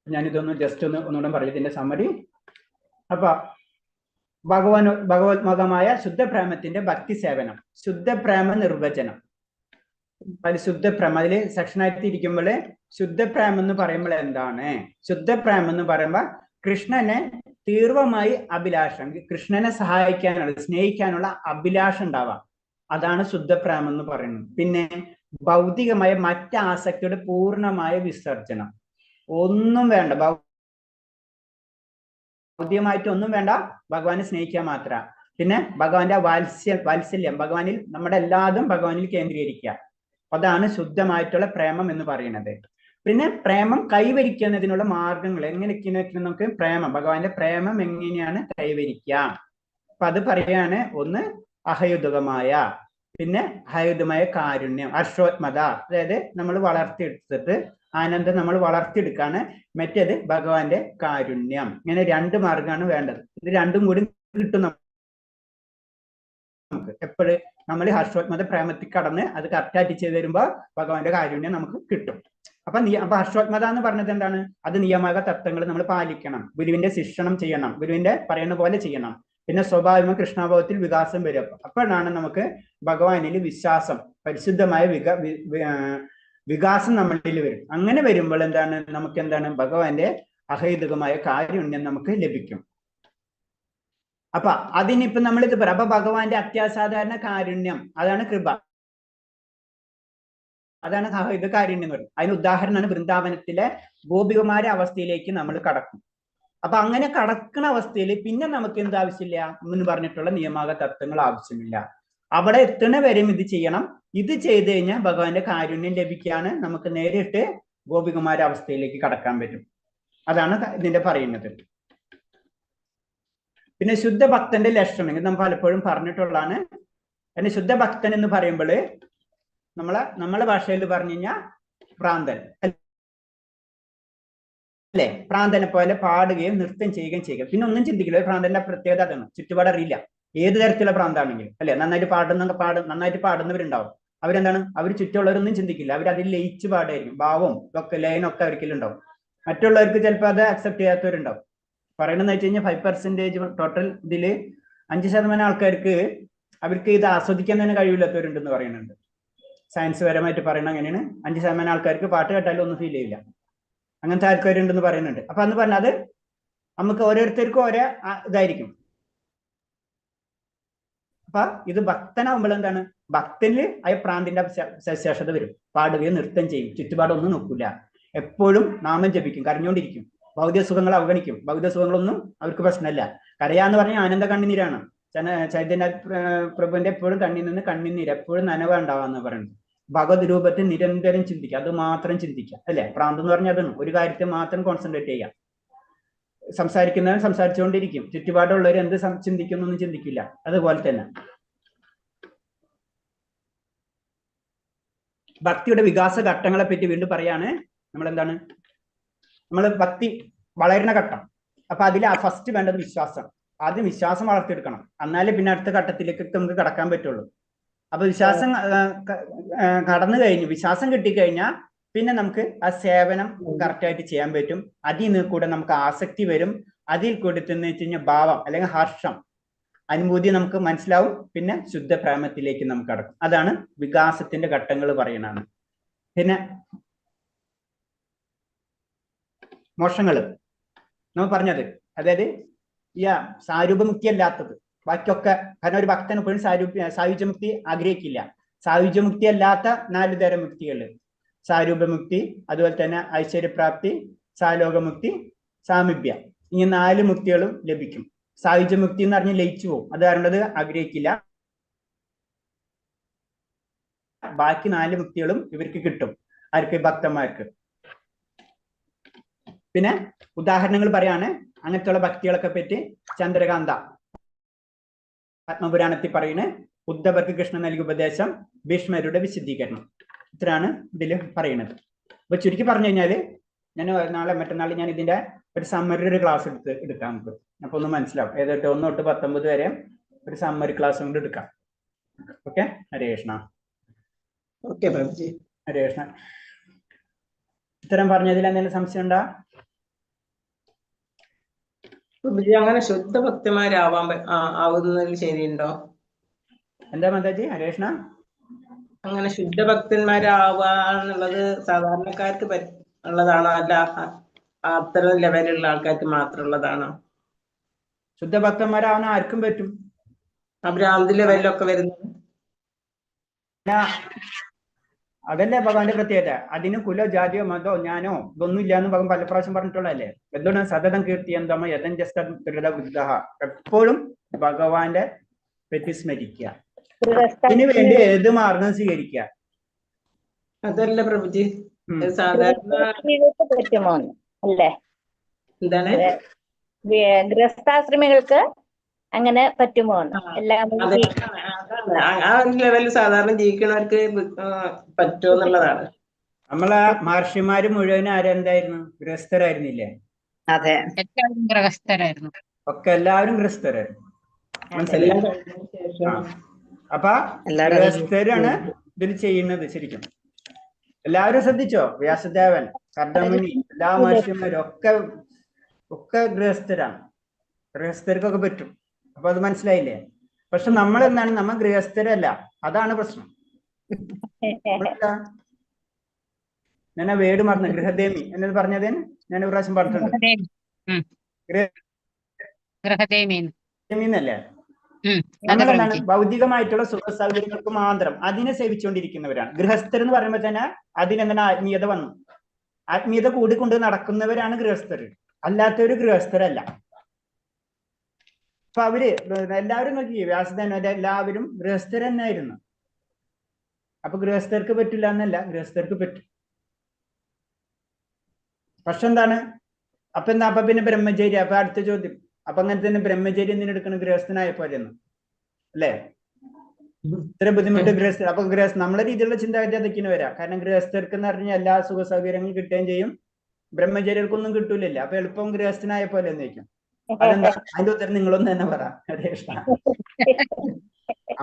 ഞാനിതൊന്ന് ജസ്റ്റ് ഒന്നുകൂടെ പറയും ഇതിന്റെ സമ്മറി. അപ്പൊ ഭഗവത്മകമായ ശുദ്ധപ്രേമത്തിന്റെ ഭക്തി സേവനം, ശുദ്ധപ്രേമ നിർവചനം. ശുദ്ധപ്രേമം അതില് സെക്ഷനായിട്ട് ഇരിക്കുമ്പോൾ ശുദ്ധപ്രേമം എന്ന് പറയുമ്പോൾ എന്താണ്? ശുദ്ധപ്രേമം എന്ന് പറയുമ്പോൾ കൃഷ്ണനെ തീവ്രമായി അഭിലാഷം, കൃഷ്ണനെ സഹായിക്കാനുള്ള സ്നേഹിക്കാനുള്ള അഭിലാഷം ഉണ്ടാവാം, അതാണ് ശുദ്ധപ്രേമം എന്ന് പറയുന്നത്. പിന്നെ ഭൗതികമായ മറ്റ് ആസക്തിയുടെ പൂർണ്ണമായ വിസർജനം, ഒന്നും വേണ്ട, ഭൗതികമായിട്ടൊന്നും വേണ്ട, ഭഗവാനെ സ്നേഹിക്കുക മാത്രം. പിന്നെ ഭഗവാന്റെ വാത്സല്യം, ഭഗവാനിൽ നമ്മുടെ എല്ലാതും ഭഗവാനിൽ കേന്ദ്രീകരിക്കുക, അതാണ് ശുദ്ധമായിട്ടുള്ള പ്രേമം എന്ന് പറയുന്നത്. പിന്നെ പ്രേമം കൈവരിക്കുന്നതിനുള്ള മാർഗങ്ങൾ എങ്ങനെയൊക്കെയാണ് നമുക്ക് പ്രേമം, ഭഗവാന്റെ പ്രേമം എങ്ങനെയാണ് കൈവരിക്കുക? അപ്പൊ അത് പറയാണ്. ഒന്ന് അഹയുധകമായ, പിന്നെ അഹയുധമായ കാരുണ്യം, അർഷോത്മത, അതായത് നമ്മൾ വളർത്തിയെടുത്തിട്ട് ആനന്ദം നമ്മൾ വളർത്തിയെടുക്കാണ്. മറ്റേത് ഭഗവാന്റെ കാരുണ്യം. ഇങ്ങനെ 2 മാർഗമാണ് വേണ്ടത്. ഇത് രണ്ടും കൂടി കിട്ടും നമുക്ക് എപ്പോഴും. നമ്മൾ ഹർഷോത്മത പ്രേമത്തിൽ കടന്ന് അത് കറക്റ്റായിട്ട് ചെയ്ത് വരുമ്പോൾ ഭഗവാന്റെ കാരുണ്യം നമുക്ക് കിട്ടും. അപ്പൊ ഹർഷോത്മത എന്ന് പറഞ്ഞത് എന്താണ്? അത് നിയമക തത്വങ്ങൾ നമ്മൾ പാലിക്കണം, ഗുരുവിന്റെ ശിക്ഷണം ചെയ്യണം, ഗുരുവിന്റെ പറയുന്ന പോലെ ചെയ്യണം. പിന്നെ സ്വാഭാവിക കൃഷ്ണാഭാവത്തിൽ വികാസം വരും. അപ്പോഴാണ് നമുക്ക് ഭഗവാനിൽ വിശ്വാസം, പരിശുദ്ധമായ വികാസം നമ്മളിൽ വരും. അങ്ങനെ വരുമ്പോൾ എന്താണ്? നമുക്ക് എന്താണ്? ഭഗവാന്റെ അഹൈതുകമായ കാരുണ്യം നമുക്ക് ലഭിക്കും. അപ്പൊ അതിനിപ്പോ നമ്മളിത് പറയാം. അപ്പൊ ഭഗവാന്റെ അത്യാസാധാരണ കാരുണ്യം, അതാണ് കൃപ, അതാണ് ഇത് കാരുണ്യം എന്ന് പറയുന്നത്. അതിന് ഉദാഹരണമാണ് വൃന്ദാവനത്തിലെ ഗോപികുമാര അവസ്ഥയിലേക്ക് നമ്മൾ കടക്കും. അപ്പൊ അങ്ങനെ കടക്കുന്ന അവസ്ഥയിൽ പിന്നെ നമുക്ക് എന്ത് ആവശ്യമില്ല എന്ന് പറഞ്ഞിട്ടുള്ള നിയമാക തത്വങ്ങൾ ആവശ്യമില്ല. അവിടെ എത്തണ വരെയും ഇത് ചെയ്യണം. ഇത് ചെയ്ത് കഴിഞ്ഞാൽ ഭഗവാന്റെ കാരുണ്യം ലഭിക്കുകയാണ്, നമുക്ക് നേരിട്ട് ഗോപികുമാര അവസ്ഥയിലേക്ക് കടക്കാൻ പറ്റും. അതാണ് ഇതിന്റെ പറയുന്നത്. പിന്നെ ശുദ്ധഭക്തന്റെ ലക്ഷണം നമ്മൾ പലപ്പോഴും പറഞ്ഞിട്ടുള്ളതാണ്. പിന്നെ ശുദ്ധഭക്തൻ എന്ന് പറയുമ്പോൾ നമ്മളെ ഭാഷയിൽ പറഞ്ഞു കഴിഞ്ഞാൽ ഭ്രാന്തൻ അല്ലെ? ഭ്രാന്തനെ പോലെ പാടുകയും നൃത്തം ചെയ്യുകയും ചെയ്യുക, പിന്നെ ഒന്നും ചിന്തിക്കില്ല. ഭ്രാന്തന്റെ പ്രത്യേകത അതാണ്, ചുറ്റുപാട് അറിയില്ല, ഏത് തരത്തിലുള്ള ഭ്രാന്താണെങ്കിലും അല്ലെ. നന്നായിട്ട് പാടുന്നവരുണ്ടാവും. അവരെന്താണ്? അവർ ചുറ്റുള്ളവരൊന്നും ചിന്തിക്കില്ല, അവർ അതിൽ ലയിച്ച് പാടായിരിക്കും. ഭാവവും ഒക്കെ ലൈനൊക്കെ അവർക്കുണ്ടാവും. മറ്റുള്ളവർക്ക് ചിലപ്പോൾ അത് അക്സെപ്റ്റ് ചെയ്യാത്തവരുണ്ടാവും. പറയണമെന്ന് വെച്ച് കഴിഞ്ഞാൽ 5% ടോട്ടൽ ഇതില് 5% ആൾക്കാർക്ക് അവർക്ക് ഇത് ആസ്വദിക്കാൻ തന്നെ കഴിവില്ലാത്തവരുണ്ടെന്ന് പറയുന്നുണ്ട്. സയൻസ് പരമായിട്ട് പറയണത് അങ്ങനെയാണ്. 5% ആൾക്കാർക്ക് പാട്ട് കേട്ടാലും ഒന്നും ഫീൽ ചെയ്യില്ല, അങ്ങനത്തെ ആൾക്കാരുണ്ടെന്ന് പറയുന്നുണ്ട്. അപ്പൊ അന്ന് പറഞ്ഞാൽ അത് നമുക്ക് ഓരോരുത്തർക്കും ഓരോ ഇതായിരിക്കും. അപ്പൊ ഇത് ഭക്തനാവുമ്പോൾ എന്താണ്? ഭക്തനിൽ ആ പ്രാന്തിന്റെ സവിശേഷത വരും. പാടുകയും നൃത്തം ചെയ്യും, ചുറ്റുപാടൊന്നും നോക്കൂല, എപ്പോഴും നാമം ജപിക്കും, കരഞ്ഞുകൊണ്ടിരിക്കും, ഭൗതിക സുഖങ്ങൾ അവഗണിക്കും. ഭൗതിക സുഖങ്ങളൊന്നും അവർക്ക് പ്രശ്നമല്ല. കരയാന്ന് പറഞ്ഞാൽ ആനന്ദ കണ്ണുനീരാണ്. ചൈതന്യ പ്രഭുവിന്റെ എപ്പോഴും കണ്ണിൽ നിന്ന് കണ്ണുനീര്, എപ്പോഴും നനവ ഉണ്ടാവാന്ന് പറയുന്നത്. ഭഗവത് രൂപത്തിൽ നിരന്തരം ചിന്തിക്കുക, അത് മാത്രം ചിന്തിക്കുക അല്ലെ. പ്രാന്ത് എന്ന് പറഞ്ഞാൽ അതാണ്, ഒരു കാര്യത്തെ മാത്രം കോൺസെൻട്രേറ്റ് ചെയ്യുക. സംസാരിക്കുന്നവൻ സംസാരിച്ചുകൊണ്ടിരിക്കും, ചുറ്റുപാടുള്ളവർ എന്ത് ചിന്തിക്കുന്നൊന്നും ചിന്തിക്കില്ല. അതുപോലെ തന്നെ ഭക്തിയുടെ വികാസ ഘട്ടങ്ങളെ പറ്റി വീണ്ടും പറയാണ്. നമ്മളെന്താണ്? നമ്മൾ ഭക്തി വളരുന്ന ഘട്ടം. അപ്പൊ അതിൽ ഫസ്റ്റ് വേണ്ടത് വിശ്വാസം. ആദ്യം വിശ്വാസം വളർത്തിയെടുക്കണം, എന്നാലേ പിന്നെ അടുത്ത ഘട്ടത്തിലേക്ക് നമുക്ക് കടക്കാൻ പറ്റുള്ളൂ. അപ്പൊ വിശ്വാസം കടന്നു കഴിഞ്ഞു, വിശ്വാസം കിട്ടിക്കഴിഞ്ഞാൽ പിന്നെ നമുക്ക് ആ സേവനം കറക്റ്റായിട്ട് ചെയ്യാൻ പറ്റും. അതിൽ നിന്ന് കൂടെ നമുക്ക് ആസക്തി വരും. അതിൽ കൂടി എന്ന് വെച്ച് കഴിഞ്ഞാൽ ഭാവം അല്ലെങ്കിൽ ഹർഷം, അനുഭൂതി നമുക്ക് മനസ്സിലാവും. പിന്നെ ശുദ്ധ പ്രേമത്തിലേക്ക് നമുക്ക് കടക്കും. അതാണ് വികാസത്തിന്റെ ഘട്ടങ്ങൾ പറയുന്നതാണ്. പിന്നെ മോക്ഷങ്ങള് നമ്മൾ പറഞ്ഞത്, അതായത് സാരൂപമുക്തി അല്ലാത്തത് ബാക്കിയൊക്കെ. കാരണം ഒരു ഭക്തൻ എപ്പോഴും സായുജ്യമുക്തി ആഗ്രഹിക്കില്ല. സായുജ്യമുക്തി അല്ലാത്ത 4 തരം മുക്തികള്: സാരൂപമുക്തി, അതുപോലെ തന്നെ ഐശ്വര്യപ്രാപ്തി, സാലോകമുക്തി, സാമീപ്യ. ഈ 4 മുക്തികളും ലഭിക്കും. സായുജ്യമുക്തി എന്ന് പറഞ്ഞ് ലയിച്ചു പോകും. അത് കാരണം ആഗ്രഹിക്കില്ല. ബാക്കി 4 മുക്തികളും ഇവർക്ക് കിട്ടും. ആർക്ക്? ഭക്തന്മാർക്ക്. പിന്നെ ഉദാഹരണങ്ങൾ പറയാണ് അങ്ങനത്തെയുള്ള ഭക്തികളൊക്കെ പറ്റി. ചന്ദ്രകാന്ത ആത്മപുരാണത്തിൽ പറയുന്നത് ഉദ്ധവർക്ക് കൃഷ്ണൻ നൽകിയ ഉപദേശം, ഭീഷ്മരുടെ വിശദീകരണം. ഇത്രയാണ് ഇതിൽ പറയുന്നത്. അപ്പൊ ചുരുക്കി പറഞ്ഞു കഴിഞ്ഞാല് ഞാൻ നാളെ മറ്റന്നാൾ ഞാൻ ഇതിന്റെ ഒരു സമ്മറി ഒരു ക്ലാസ് എടുക്കാം നമുക്ക്. അപ്പൊ ഒന്ന് മനസ്സിലാവും. ഏതായിട്ട് 1 തൊട്ട് 19 വരെ ഒരു സമ്മറി ക്ലാസ് കൊണ്ട് എടുക്കാം. ഓക്കെ. ഹരേ കൃഷ്ണ. ഓക്കെ പ്രഭുജി. ഹരേ കൃഷ്ണ. ഇത്തരം പറഞ്ഞതിൽ എന്തെങ്കിലും സംശയം ഉണ്ടാ? പ്രഭുജി അങ്ങനെ ശുദ്ധ ഭക്തന്മാരാവുന്നതിൽ ശരിയുണ്ടോ? എന്താ മാതാജി? ഹരേ കൃഷ്ണ. അങ്ങനെ ശുദ്ധഭക്തന്മാരാവാന്നുള്ളത് സാധാരണക്കാർക്ക് ഉള്ളതാണോ, അല്ല അത്തരം ലെവലുള്ള ആൾക്കാർക്ക് മാത്രമുള്ളതാണോ? ശുദ്ധഭക്തന്മാരാവുന്ന ആർക്കും പറ്റും. ഭ്രാന്തി ലെവലിലൊക്കെ വരുന്നത് അതല്ലേ ഭഗവാന്റെ പ്രത്യേകത. അതിന് കുലോ ജാതിയോ മതോ ഞാനോ ഇതൊന്നും ഇല്ലാന്ന് ഭഗവാൻ പല പ്രാവശ്യം പറഞ്ഞിട്ടുള്ളതല്ലേ. എന്തുകൊണ്ട്? സതതം കീർത്തിയന്തമ യഥഞ്ചസ്തൃത. എപ്പോഴും ഭഗവാന്റെ പറ്റി സ്മരിക്കുക. ഇതിനു വേണ്ടി ഏത് മാർഗം സ്വീകരിക്കുക. അതല്ല പ്രഭുജി, സാധാരണ പറ്റുമോ അല്ലേ? എന്താണ് ഗൃഹസ്ഥാശ്രമികൾക്ക് അങ്ങനെ പറ്റുമോ? എല്ലാം ആ ഒരു ലെവലിൽ സാധാരണ ജീവിക്കണവർക്ക് പറ്റുമോ എന്നുള്ളതാണ്. നമ്മളെ മഹർഷിമാര് മുഴുവൻ ആരെന്തായിരുന്നു? ഗൃഹസ്ഥരായിരുന്നില്ലേ? അതെ, എല്ലാവരും ഗൃഹസ്ഥരായിരുന്നു. ഒക്കെ എല്ലാവരും ഗൃഹസ്ഥരായിരുന്നു. മനസ്സിലായി? അപ്പൊ ഗൃഹസ്ഥരാണ് ഇതിൽ ചെയ്യുന്നത്. ശരിക്കും എല്ലാവരും ശ്രദ്ധിച്ചോ? വ്യാസദേവൻ, കർദമുനി, എല്ലാ മഹർഷിമാരും ഒക്കെ ഗൃഹസ്ഥരാണ്. ഗൃഹസ്ഥർക്കൊക്കെ പറ്റും. അപ്പൊ അത് മനസ്സിലായില്ലേ? പക്ഷെ നമ്മൾ എന്താണ്? നമ്മ ഗൃഹസ്ഥരല്ല. അതാണ് പ്രശ്നം. ഞാൻ ആ വേട് മറന്നു. ഗൃഹദേമി എന്നത് പറഞ്ഞതേന് ഞാൻ ഒരു പ്രാവശ്യം പറഞ്ഞിട്ടുണ്ട്. ഗൃഹദേമിന്നല്ലേ? നമ്മളെന്താണ്? ഭൗതികമായിട്ടുള്ള സുഖ സൗകര്യങ്ങൾക്ക് മാത്രം അതിനെ സേവിച്ചുകൊണ്ടിരിക്കുന്നവരാണ്. ഗൃഹസ്ഥർ എന്ന് പറയുമ്പോൾ തന്നെ അതിനെന്താണ്? ആത്മീയത വന്നു. ആത്മീയത കൂടിക്കൊണ്ട് നടക്കുന്നവരാണ് ഗൃഹസ്ഥർ. അല്ലാത്തവര് ഗൃഹസ്ഥരല്ല. അപ്പൊ അവര് എല്ലാവരും നോക്കി, വ്യാസദേവൻ എല്ലാവരും ഗൃഹസ്ഥർ തന്നെയായിരുന്നു. അപ്പൊ ഗൃഹസ്ഥർക്ക് പറ്റില്ല എന്നല്ല, ഗൃഹസ്ഥർക്ക് പറ്റും. പക്ഷെ എന്താണ്? അപ്പൊ പിന്നെ ബ്രഹ്മചര്യ. അപ്പൊ അടുത്ത ചോദ്യം, അപ്പൊ അങ്ങനെ തന്നെ ബ്രഹ്മചര്യം എന്തിനെടുക്കണം? ഗൃഹസ്ഥനായപ്പോലെന്ന് അല്ലേ? ഇത്ര ബുദ്ധിമുട്ട് ഗൃഹസ്ഥ. അപ്പൊ നമ്മളെ രീതിയിലുള്ള ചിന്താഗതി അതൊക്കെയാണ് വരാം. കാരണം ഗൃഹസ്ഥർക്ക് എന്ന് പറഞ്ഞാൽ എല്ലാ സുഖ സൗകര്യങ്ങളും കിട്ടുകയും ചെയ്യും, ബ്രഹ്മചര്യർക്കൊന്നും കിട്ടൂലല്ല. അപ്പൊ എളുപ്പം ഗൃഹസ്ഥനായ പോലെ എന്ന് വയ്ക്കും. അതെന്താ? അതിന്റെ ഉത്തരം നിങ്ങളൊന്ന് തന്നെ പറ. ഹരേ കൃഷ്ണ.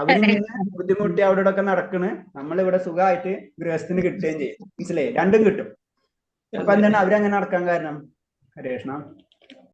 അവരിങ്ങനെ ബുദ്ധിമുട്ടി അവിടെ ഒക്കെ നടക്കണ്, നമ്മളിവിടെ സുഖമായിട്ട് ഗൃഹസ്ഥന് കിട്ടുകയും ചെയ്യും. മനസ്സിലായി? രണ്ടും കിട്ടും. അപ്പൊ എന്താണ് അവരങ്ങനെ നടക്കാൻ കാരണം? ഹരേ കൃഷ്ണ.